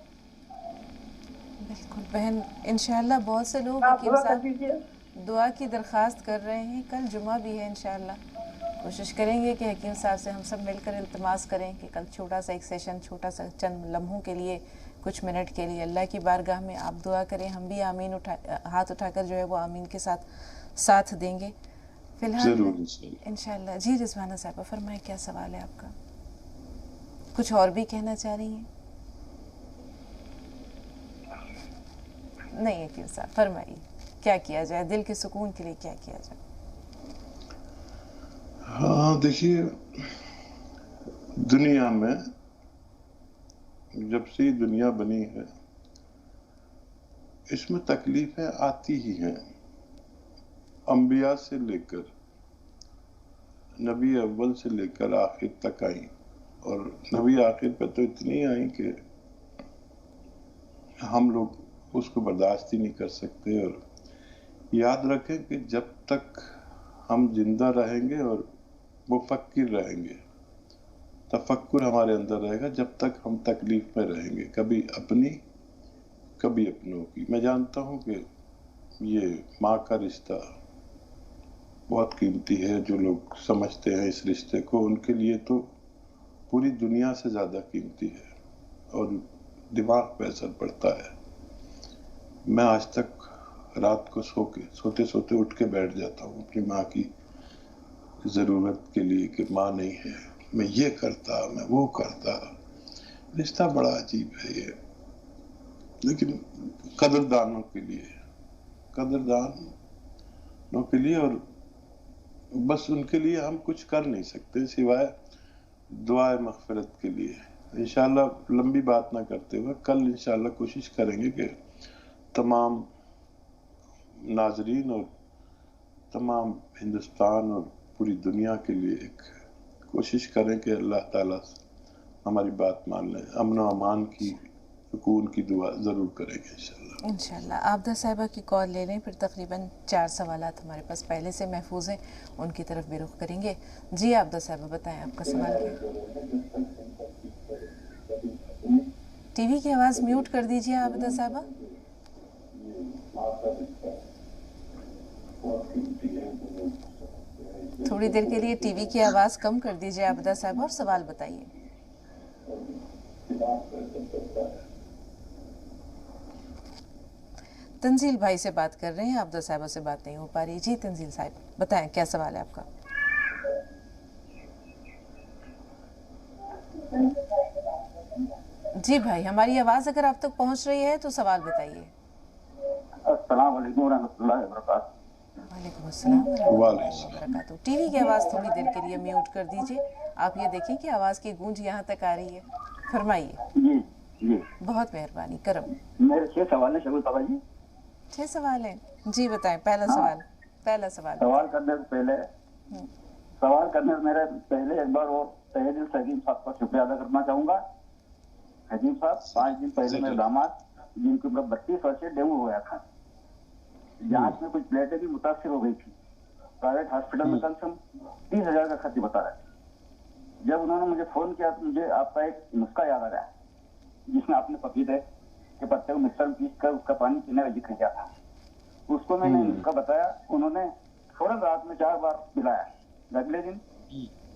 बिल्कुल बहन, इंशाल्लाह बहुत से लोग आप हकीम दुआ कर साहब दीजिए। दुआ की दरख्वास्त कर रहे हैं। कल जुमा भी है, इंशाल्लाह कोशिश करेंगे कि हकीम साहब से हम सब मिलकर इल्तिमास करें कि कल छोटा सा एक सेशन, छोटा सा चंद लम्हों के लिए, कुछ मिनट के लिए अल्लाह की बारगाह में आप दुआ करें। हम भी आमीन हाथ उठाकर जो है वो आमीन के साथ देंगे फिलहाल इंशाल्लाह। जी रिजवाना साहब फरमाएं, क्या सवाल है आपका? कुछ और भी कहना चाह रही हैं? नहीं हकीम साहब फरमाइए, क्या किया जाए दिल के सुकून के लिए, क्या किया जाए? हाँ देखिए, दुनिया में जब से दुनिया बनी है इसमें तकलीफें आती ही हैं। अंबिया से लेकर नबी अव्वल से लेकर आखिर तक आई, और नबी आखिर पे तो इतनी आई कि हम लोग उसको बर्दाश्त ही नहीं कर सकते। और याद रखें कि जब तक हम जिंदा रहेंगे और मुफक्किर रहेंगे, तफक्कुर हमारे अंदर रहेगा, जब तक हम तकलीफ में रहेंगे, कभी अपनी कभी अपनों की। मैं जानता हूँ कि ये माँ का रिश्ता बहुत कीमती है। जो लोग समझते हैं इस रिश्ते को, उनके लिए तो पूरी दुनिया से ज़्यादा कीमती है और दिमाग पे असर पड़ता है। मैं आज तक रात को सोते सोते उठ के बैठ जाता हूँ अपनी माँ की ज़रूरत के लिए कि माँ नहीं है, मैं ये करता, मैं वो करता। रिश्ता बड़ा अजीब है ये, लेकिन कदरदानों के लिए और बस उनके लिए हम कुछ कर नहीं सकते सिवाय दुआए मग़फ़िरत के लिए। इंशाल्लाह लंबी बात ना करते हुए कल इंशाल्लाह कोशिश करेंगे कि तमाम नाज़रीन और तमाम हिंदुस्तान और पूरी दुनिया के लिए एक कोशिश करें कि अल्लाह ताला हमारी बात मान लें। अमन व अमान की, सुकून की दुआ ज़रूर करेंगे इंशाल्लाह। आबदा साहिबा की कॉल ले लें, फिर तकरीबन 4 सवालात हमारे पास पहले से महफूज हैं, उनकी तरफ भी रुख करेंगे। जी आबदा साहिबा बताएं, आपका सवाल क्या है? टीवी की आवाज़ म्यूट कर दीजिए आबदा साहिबा। थोड़ी देर के लिए टीवी की आवाज़ कम कर दीजिए आबदा साहिबा और सवाल बताइए। तंजील भाई से बात कर रहे हैं, आबदा साहिबा से बात नहीं हो पा रही। जी तंजील साहिब बताएं, क्या सवाल है आपका? जी भाई, हमारी आवाज़ अगर आप तक पहुंच रही है तो सवाल बताइए। अस्सलाम वालेकुम रहमतुल्लाहि व बरकातहू। वालेकुम अस्सलाम वरहमतुल्लाहि व बरकातहू। टीवी की आवाज़ थोड़ी देर के लिए म्यूट कर दीजिए। आप ये देखें कि आवाज़ की गूंज यहाँ तक आ रही है। फरमाइए। जी जी, बहुत मेहरबानी, करम। मेरे 6 सवाल है शगुल बाबा जी। 6 सवाल हैं जी, बताएं। पहला सवाल सवाल करने से मेरे पहले एक बार और तहे दिल से हकीम साहब का शुक्रिया अदा करना चाहूँगा। हकीम साहब 5 दिन पहले मेरे दामाद जिनकी उम्र 32 वर्ष से डेंगू हो गया था, जांच में कुछ प्लेटें भी मुतासिर हो गई थी। प्राइवेट हॉस्पिटल में कम से कम 30,000 का खर्च बता रहे। जब उन्होंने मुझे फोन किया तो मुझे आपका एक नुस्खा याद आ गया, जिसमें आपने पपीते के पत्ते को मिक्सर में पीस कर उसका पानी पीने का जिक्र किया था। उसको मैंने नुस्खा बताया, उन्होंने फौरन रात में 4 बार पिलाया। अगले दिन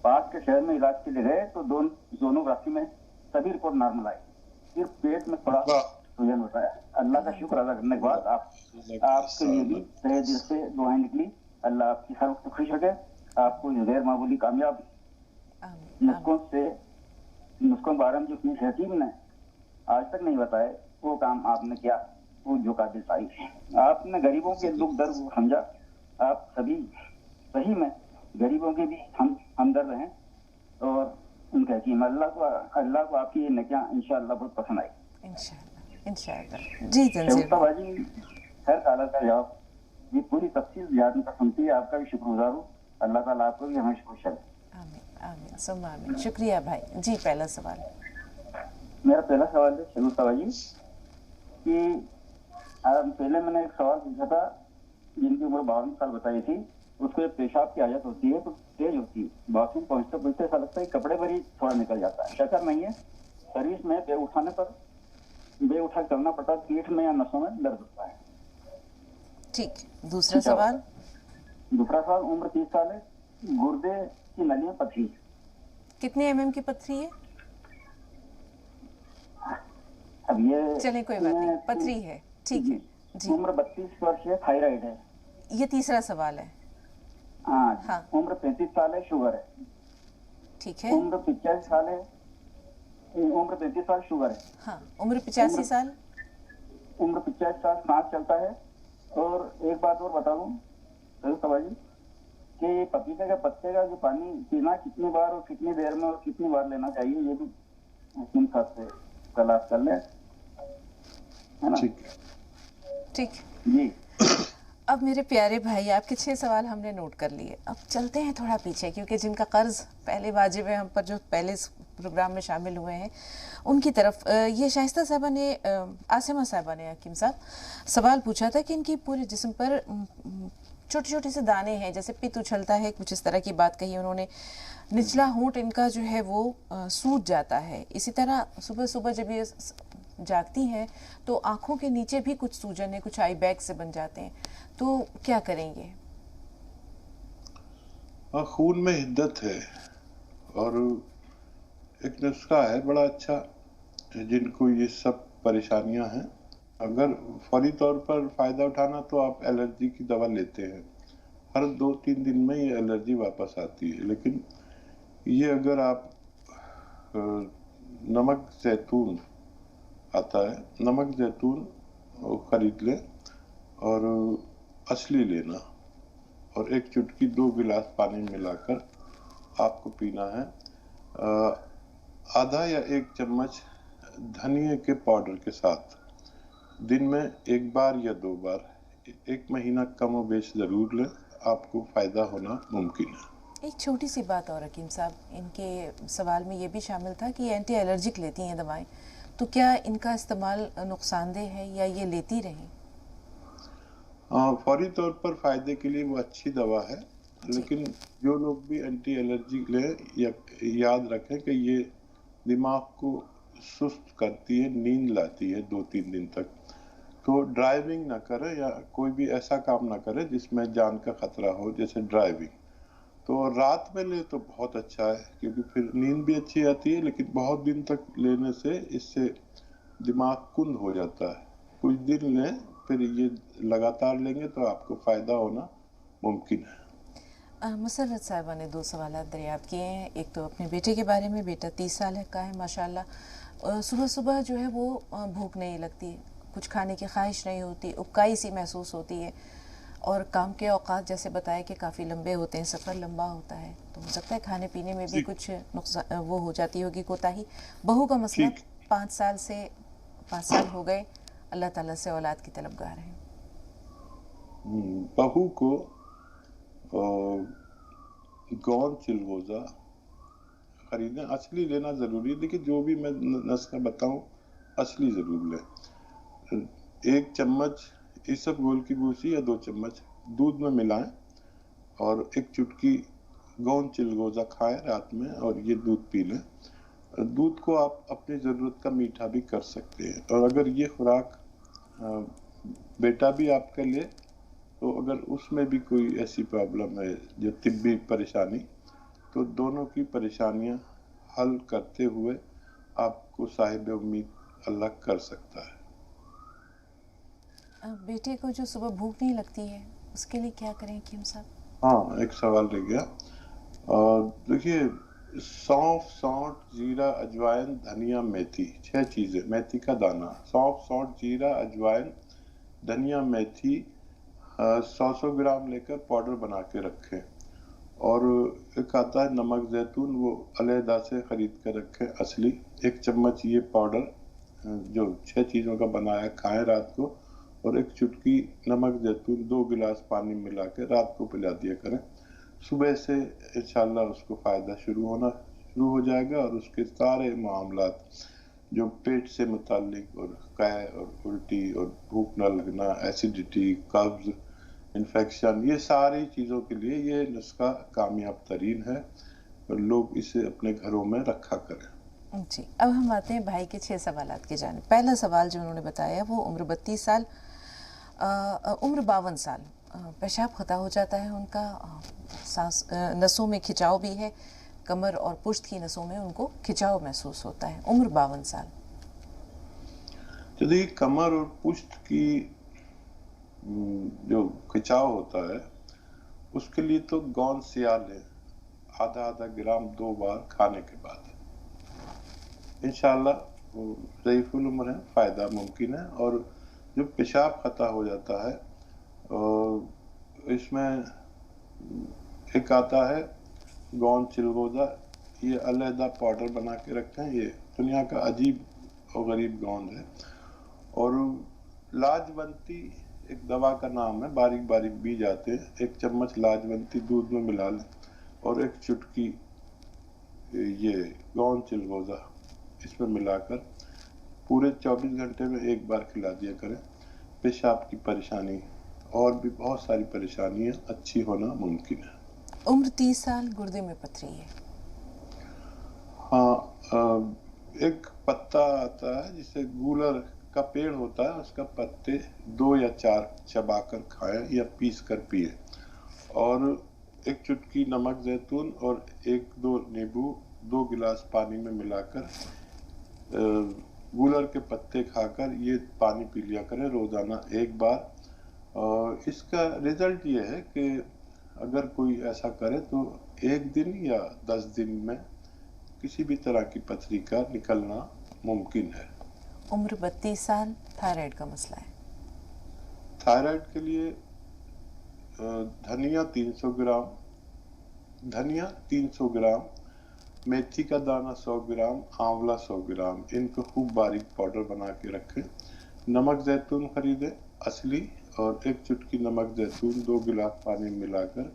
पास के शहर में इलाज के लिए गए तो सोनोग्राफी में सभी रिपोर्ट नॉर्मल आई, सिर्फ पेट में थोड़ा सूजन होता है। अल्लाह का शुक्र अदा करने के बाद आपके लिए भी तहे दिल से दुआएं निकली। अल्लाह आपकी हर वक्त खुश रखे, आपको गैर मामूली कामयाब नुस्खों के बारे में जो अपनी हकीम ने आज तक नहीं बताए वो काम आपने किया, वो जो काबिल तारीफ। आपने गरीबों के दुख दर्द को समझा। आप सभी सही में गरीबों के भी हमदर्द हैं और उनके हकीम। अल्लाह को आपकी ये नकियां इंशाअल्लाह बहुत पसंद आई। इंशाअल्लाह। जी तंजील बाजी, हर काला का जवाब ये पूरी तफसील याद कर सुनती है। आपका भी शुक्रगुजार हूँ। अल्लाह ताला आपको भी हमेशा खुश रखे। आमीन आमीन सुम्मा आमीन। शुक्रिया भाई। जी पहला सवाल। मेरा पहला सवाल है शगुल बाजी कि पहले मैंने एक सवाल पूछा था جن کی عمر 22 سال بتائی تھی, اس کو جب پیشاب کی عادت ہوتی ہے تو تیز ہوتی ہے, باتھ روم پہنچتے پہنچتے ایسا لگتا ہے کپڑے پر ہی تھوڑا نکل جاتا ہے. شکر نہیں ہے, سروس میں بے اٹھانے پر بے اٹھا کرنا پڑتا, پیٹھ میں یا نسوں میں درد ہوتا ہے. ٹھیک, دوسرا سوال. دوسرا سوال, عمر 30 سال ہے, گردے کی نلی میں پتھری. کتنے mm کی پتھری ہے؟ اب یہ چلیں کوئی بات نہیں, پتھری ہے, ٹھیک ہے جی. عمر 32 برس ہے, تھائرائڈ ہے. یہ تیسرا سوال ہے. ہاں. عمر 35 سال ہے, شوگر ہے. ٹھیک ہے. عمر 85 سال ہے, عمر 35 سال شوگر ہے. ہاں. عمر 85 سال. عمر 85 سال, سانس چلتا ہے. اور ایک بات اور بتا دوں جی, کہ پپیتے کے پتے کا جو پانی پینا کتنی بار اور کتنی دیر میں اور کتنی بار لینا چاہیے, یہ بھی حکیم صاحب سے تلاش کر لیں, ہے نا؟ ٹھیک جی. اب میرے پیارے بھائی, آپ کے 6 سوال ہم نے نوٹ کر لیے. اب چلتے ہیں تھوڑا پیچھے, کیونکہ جن کا قرض پہلے واجب ہے ہم پر, جو پہلے اس پروگرام میں شامل ہوئے ہیں, ان کی طرف. یہ شائستہ صاحبہ نے, عاصمہ صاحبہ نے, حکیم صاحب سوال پوچھا تھا کہ ان کی پورے جسم پر چھوٹے چھوٹے سے دانے ہیں, جیسے پت اچھلتا ہے, کچھ اس طرح کی بات کہی انہوں نے. نچلا ہونٹ ان کا جو ہے وہ سوج جاتا ہے. اسی طرح صبح صبح جب یہ جاگتی ہیں تو آنکھوں کے نیچے بھی کچھ سوجن ہے, کچھ آئی بیگ سے بن جاتے ہیں. تو کیا کریں گے؟ خون میں حدت ہے, اور ایک نسخہ ہے بڑا اچھا, جن کو یہ سب پریشانیاں ہیں, اگر فوری طور پر فائدہ اٹھانا تو آپ الرجی کی دوا لیتے ہیں, ہر 2-3 دن میں یہ الرجی واپس آتی ہے. لیکن یہ اگر آپ نمک زیتون آتا ہے, نمک زیتون خرید لیں اور اصلی لینا, اور 1 چٹکی 2 گلاس پانی ملا کر آپ کو پینا ہے. آدھا یا 1 چمچ دھنیے کے پاؤڈر کے ساتھ دن میں 1 بار یا 2 بار 1 مہینہ کم و بیش ضرور لیں, آپ کو فائدہ ہونا ممکن ہے. ایک چھوٹی سی بات اور حکیم صاحب, ان کے سوال میں یہ بھی شامل تھا کہ اینٹی الرجک لیتی ہیں دوائیں, تو کیا ان کا استعمال نقصان دہ ہے یا یہ لیتی رہیں؟ فوری طور پر فائدے کے لیے وہ اچھی دوا ہے, لیکن جو لوگ بھی اینٹی الرجی لیں یاد رکھیں کہ یہ دماغ کو سست کرتی ہے, نیند لاتی ہے 2-3 دن تک. تو ڈرائیونگ نہ کرے یا کوئی بھی ایسا کام نہ کرے جس میں جان کا خطرہ ہو, جیسے ڈرائیونگ. تو رات میں لے تو بہت اچھا ہے, کیونکہ پھر نیند بھی اچھی آتی ہے, لیکن بہت دن تک لینے سے اس سے دماغ کند ہو جاتا ہے. کچھ دن لیں, پھر یہ لگاتار لیں گے تو آپ کو فائدہ ہونا ممکن ہے. مسرت صاحبہ نے 2 سوالات دریافت کیے ہیں. ایک تو اپنے بیٹے کے بارے میں, بیٹا 30 سال کا ہے ماشاءاللہ. صبح صبح جو ہے وہ بھوک نہیں لگتی, کچھ کھانے کی خواہش نہیں ہوتی, اکائی سی محسوس ہوتی ہے, اور کام کے اوقات جیسے بتائے کہ کافی لمبے ہوتے ہیں, سفر لمبا ہوتا ہے, تو ہو سکتا ہے کھانے پینے میں بھی کچھ نقصان وہ ہو جاتی ہوگی کوتاہی. بہو کا مسئلہ 5 سال ہو گئے, اللہ تعالیٰ سے اولاد کی طلبگار ہیں. بہو کو گون چلغوزہ خریدیں, اصلی لینا ضروری ہے, لیکن جو بھی میں نسخہ بتاؤں اصلی ضرور لیں. 1 چمچ عیسب گول کی بوسی یا 2 چمچ دودھ میں ملائیں, اور 1 چٹکی گون چلغوزہ کھائیں رات میں, اور یہ دودھ پی لیں. دودھ کو آپ اپنی ضرورت کا میٹھا بھی کر سکتے ہیں, اور اگر یہ خوراک بیٹا بھی آپ کا لے تو اگر اس میں بھی کوئی ایسی پرابلم ہے جو طبی پریشانی, تو دونوں کی پریشانیاں حل کرتے ہوئے آپ کو صاحب امید اللہ کر سکتا ہے. بیٹے کو جو صبح بھوک نہیں لگتی ہے, اس کے لیے کیا کریں حکیم صاحب؟ ہاں, ایک سوال رہ گیا. دیکھیے, سونف, سونٹ, زیرہ, اجوائن, دھنیا, میتھی, 6 چیزیں. میتھی کا دانہ, سونف, سونٹ, زیرہ, اجوائن, دھنیا, میتھی 100 گرام لے کر پاؤڈر بنا کے رکھیں. اور ایک آتا ہے نمک زیتون, وہ علیحدہ سے خرید کر رکھیں اصلی. 1 چمچ یہ پاؤڈر جو 6 چیزوں کا بنایا کھائیں رات کو, اور 1 چٹکی نمک زیتون 2 گلاس پانی ملا کے رات کو پلا دیا کریں. صبح سے انشاءاللہ اس کو فائدہ شروع ہو جائے گا, اور اس کے سارے معاملات جو پیٹ سے متعلق, اور قے اور الٹی اور بھوک نہ لگنا, ایسیڈیٹی, قبض, इन्फेक्शन, ये सारी चीज़ों के लिए ये नुस्खा कामयाब तरीन है और लोग इसे अपने घरों में रखा करें। जी, अब हम आते हैं भाई के 6 सवालात की जानिब। पहला सवाल जो उन्होंने बताया वो उम्र 32 साल, उम्र 52 साल, पेशाब खता हो जाता है उनका, सांस नसों में खिंचाव भी है, कमर और पुश्त की नसों में उनको खिंचाव महसूस होता है, उम्र 52 साल। तो देखिए, कमर और पुश्त की जो खिंचाव होता है उसके लिए तो गौन सियाल है, आधा ग्राम 2 बार खाने के बाद। इंशाल्लाह वो ज़ईफ़ुल उम्र है, फ़ायदा मुमकिन है। और जो पेशाब खता हो जाता है इसमें एक आता है गौन चिलगोज़ा, ये अलहदा पाउडर बना के रखते हैं, ये दुनिया का अजीब और गरीब गौंद है। और लाजवंती एक दवा का नाम है, बारीक बारीक बीज आते हैं, 1 चम्मच लाजवंती दूध में मिला लें और 1 चुटकी ये गौन चिलगोज़ा इसमें मिलाकर पूरे 24 घंटे में 1 बार खिला दिया करें। पेशाब की परेशानी और भी बहुत सारी परेशानियां अच्छी होना मुमकिन है। उम्र 30 साल, गुर्दे में पथरी है। हाँ, एक पत्ता आता है जिसे गूलर का पेड़ होता है, उसका पत्ते 2 या 4 चबाकर खाएं या पीस कर पिए और 1 चुटकी नमक जैतून और 1-2 नींबू 2 गिलास पानी में मिलाकर गूलर के पत्ते खाकर ये पानी पी लिया करें रोजाना 1 बार। इसका रिजल्ट ये है कि अगर कोई ऐसा करे तो 1 दिन या 10 दिन में किसी भी तरह की पथरी का निकलना मुमकिन है। उम्र 32 साल, थायराइड का मसला है। थायराइड के लिए धनिया 300 ग्राम, मेथी का दाना 100 ग्राम, आंवला 100 ग्राम, इनको खूब बारीक पाउडर बना के रखें। नमक जैतून खरीदें असली और 1 चुटकी नमक जैतून 2 गिलास पानी में मिलाकर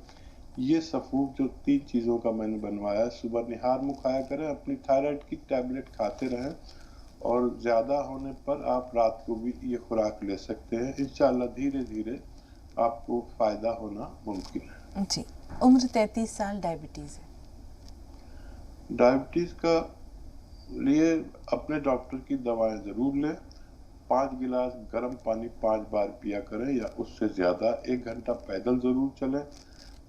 ये सफूफ जो 3 चीज़ों का मैंने बनवाया सुबह निहार मुँह खाया करें। अपनी थायराइड की टैबलेट खाते रहें और ज़्यादा होने पर आप रात को भी ये खुराक ले सकते हैं। इंशाल्लाह धीरे धीरे आपको फ़ायदा होना मुमकिन है। जी, उम्र 33 साल, डायबिटीज़ है। डायबिटीज़ का लिए अपने डॉक्टर की दवाएं ज़रूर लें। 5 गिलास गर्म पानी 5 बार पिया करें या उससे ज़्यादा। 1 घंटा पैदल ज़रूर चलें।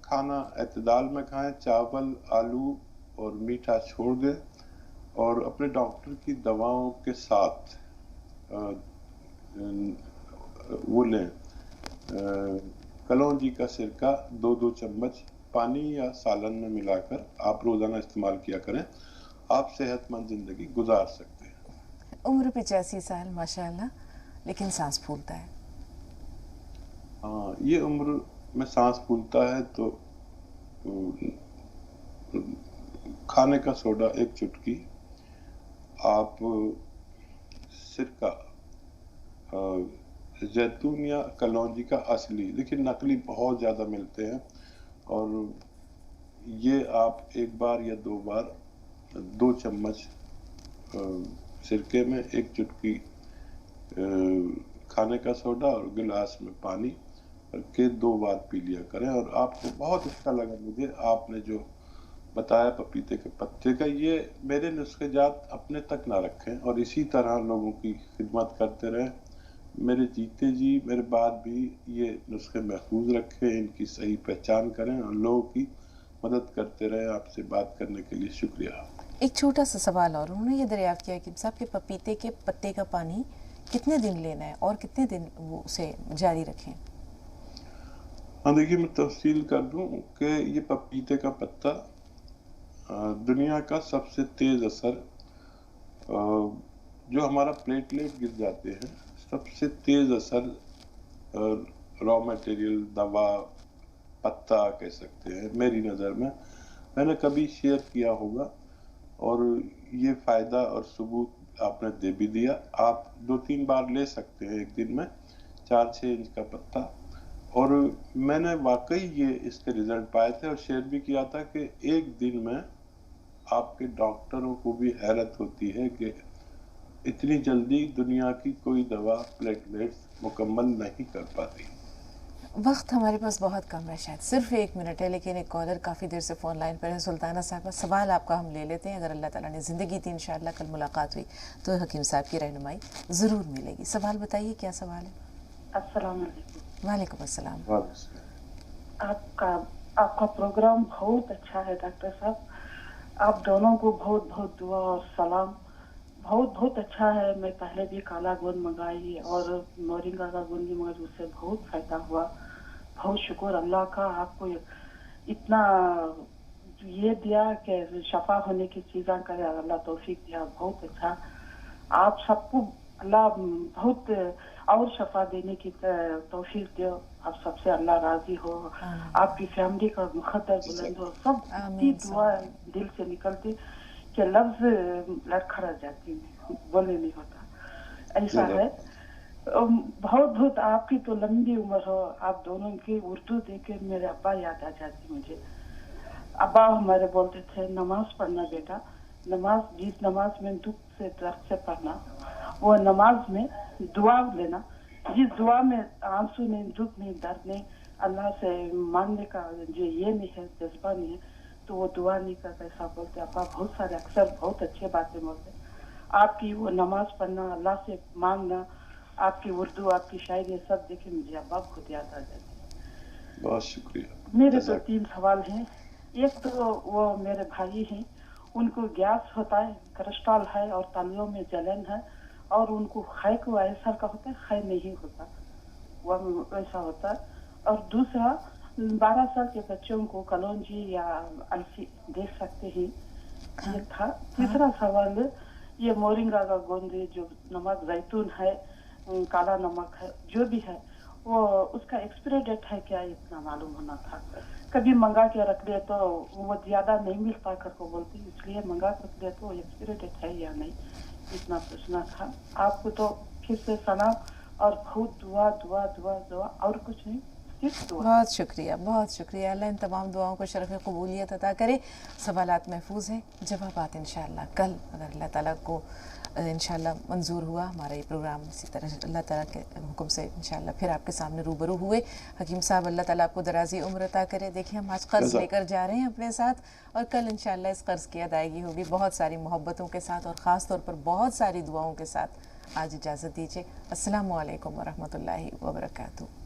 खाना एतदाल में खाएं, चावल, आलू और मीठा छोड़ दें और अपने डॉक्टर की दवाओं के साथ वो लें कलौंजी का सिरका 2-2 चम्मच पानी या सालन में मिलाकर आप रोजाना इस्तेमाल किया करें। आप सेहतमंद जिंदगी गुजार सकते हैं। उम्र 85 साल, माशाअल्लाह, लेकिन सांस फूलता है। हाँ, ये उम्र में सांस फूलता है तो खाने का सोडा 1 चुटकी, आप सिरका जैतून या कलौंजी का असली, लेकिन नकली बहुत ज़्यादा मिलते हैं, और ये आप 1 बार या 2 बार 2 चम्मच सिरके में 1 चुटकी खाने का सोडा और गिलास में पानी करके 2 बार पी लिया करें। और आपको बहुत अच्छा लगा मुझे आपने जो बताया पपीते के पत्ते का, ये मेरे नुस्खे जात अपने तक ना रखें और इसी तरह लोगों की खिदमत करते रहें। मेरे जीते जी मेरे बाद भी ये नुस्खे महफूज रखें, इनकी सही पहचान करें और लोगों की मदद करते रहें। आपसे बात करने के लिए शुक्रिया। एक छोटा सा सवाल और, उन्होंने ये दरियाफ्त किया कि साहब के पपीते के पत्ते का पानी कितने दिन लेना है और कितने दिन वो उसे जारी रखें? हाँ, देखिए मैं तफसील कर दूं कि ये पपीते का पत्ता दुनिया का सबसे तेज असर, जो हमारा प्लेटलेट गिर जाते हैं, सबसे तेज असर रॉ मटेरियल दवा पत्ता कह सकते हैं मेरी नज़र में। मैंने कभी शेयर किया होगा और ये फ़ायदा और सबूत आपने दे भी दिया। आप 2-3 बार ले सकते हैं एक दिन में, 4-6 इंच का पत्ता। और मैंने वाकई ये इसके रिजल्ट पाए थे और शेयर भी किया था कि एक दिन में आपके डॉक्टरों को भी हैरत होती है कि इतनी जल्दी दुनिया की कोई दवा प्लेटलेट्स मुकम्मल नहीं कर पाती। وقت ہمارے پاس بہت کم ہے، شاید صرف 1 منٹ ہے، لیکن ایک کالر کافی دیر سے فون لائن پر ہے. سلطانہ صاحبہ، سوال آپ کا ہم لے لیتے ہیں. اگر اللہ تعالیٰ نے زندگی دی انشاءاللہ کل ملاقات ہوئی تو حکیم صاحب کی رہنمائی ضرور ملے گی. سوال بتائیے، کیا سوال ہے؟ السلام علیکم. وعلیکم السلام. آپ کا پروگرام بہت اچھا ہے ڈاکٹر صاحب. آپ دونوں کو بہت بہت دعا اور سلام. بہت اچھا ہے. میں پہلے بھی کالا گوند منگائی اور مورنگا کا گوند بھی منگائی، اس سے بہت فائدہ ہوا. بہت شکر اللہ کا، آپ کو اتنا یہ دیا کہ شفا ہونے کی چیزاں کرے، اللہ توفیق دیا. بہت اچھا. آپ سب کو اللہ بہت اور شفا دینے کی توفیق دے. آپ سب سے اللہ راضی ہو. آپ کی فیملی کا مقدر بلند ہو. سب کی دعا دل سے نکلتی کہ لفظ لڑکھڑ جاتی ہیں، بولے نہیں ہوتا. ایسا ہے. بہت آپ کی تو لمبی عمر ہو. آپ دونوں کی اردو دیکھ کے میرے ابا یاد آ جاتی مجھے. ابا ہمارے بولتے تھے نماز پڑھنا بیٹا، نماز جس نماز میں دکھ سے درد سے پڑھنا، وہ نماز میں دعا لینا. جس دعا میں آنسو نہیں، دکھ نہیں، درد نہیں، اللہ سے مانگنے کا جو یہ نہیں ہے، جذبہ نہیں ہے، تو وہ دعا نہیں کرتا. ایسا بولتے ابا. بہت سارے اکثر بہت اچھے باتیں بولتے. آپ کی وہ نماز پڑھنا، اللہ سے مانگنا، آپ کی اردو، آپ کی شاعری سب دیکھے مجھے ابا خود یاد آ جاتے. بہت شکریہ. میرے تو 3 سوال ہیں. ایک تو وہ میرے بھائی ہیں، ان کو گیس ہوتا ہے، کولسٹرول ہے اور تلیوں میں جلن ہے، اور ان کو خے کو ایسا کا ہوتا ہے، خے نہیں ہوتا، وہ ایسا ہوتا ہے. اور دوسرا 12 سال کے بچوں کو کلونجی یا الفی دیکھ سکتے ہیں، یہ تھا. تیسرا سوال، یہ مورنگا کا گوند جو نمک زیتون ہے، کالا نمک ہے، جو بھی ہے، وہ اس کا ایکسپائری ڈیٹ ہے کیا، اتنا معلوم ہونا تھا. کبھی منگا کے رکھ لے تو وہ زیادہ نہیں ملتا کر کو بولتی، اس لیے منگا کے رکھ لے تو ایکسپائری ڈیٹ ہے یا نہیں، اتنا پوچھنا تھا. آپ کو تو پھر سے سلام اور بہت دعا دعا دعا دعا، اور کچھ نہیں، صرف دعا. بہت شکریہ، بہت شکریہ. اللہ ان تمام دعاؤں کو شرف قبولیت عطا کرے. سوالات محفوظ ہیں، جوابات انشاءاللہ کل اگر اللہ تعالیٰ کو انشاءاللہ منظور ہوا ہمارا یہ پروگرام اسی طرح اللہ تعالیٰ کے حکم سے انشاءاللہ پھر آپ کے سامنے روبرو ہوئے. حکیم صاحب اللہ تعالیٰ آپ کو درازی عمر عطا کرے. دیکھیں ہم آج قرض لے کر جا رہے ہیں اپنے ساتھ، اور کل انشاءاللہ اس قرض کی ادائیگی ہوگی بہت ساری محبتوں کے ساتھ اور خاص طور پر بہت ساری دعاؤں کے ساتھ. آج اجازت دیجیے. السلام علیکم ورحمۃ اللہ وبرکاتہ.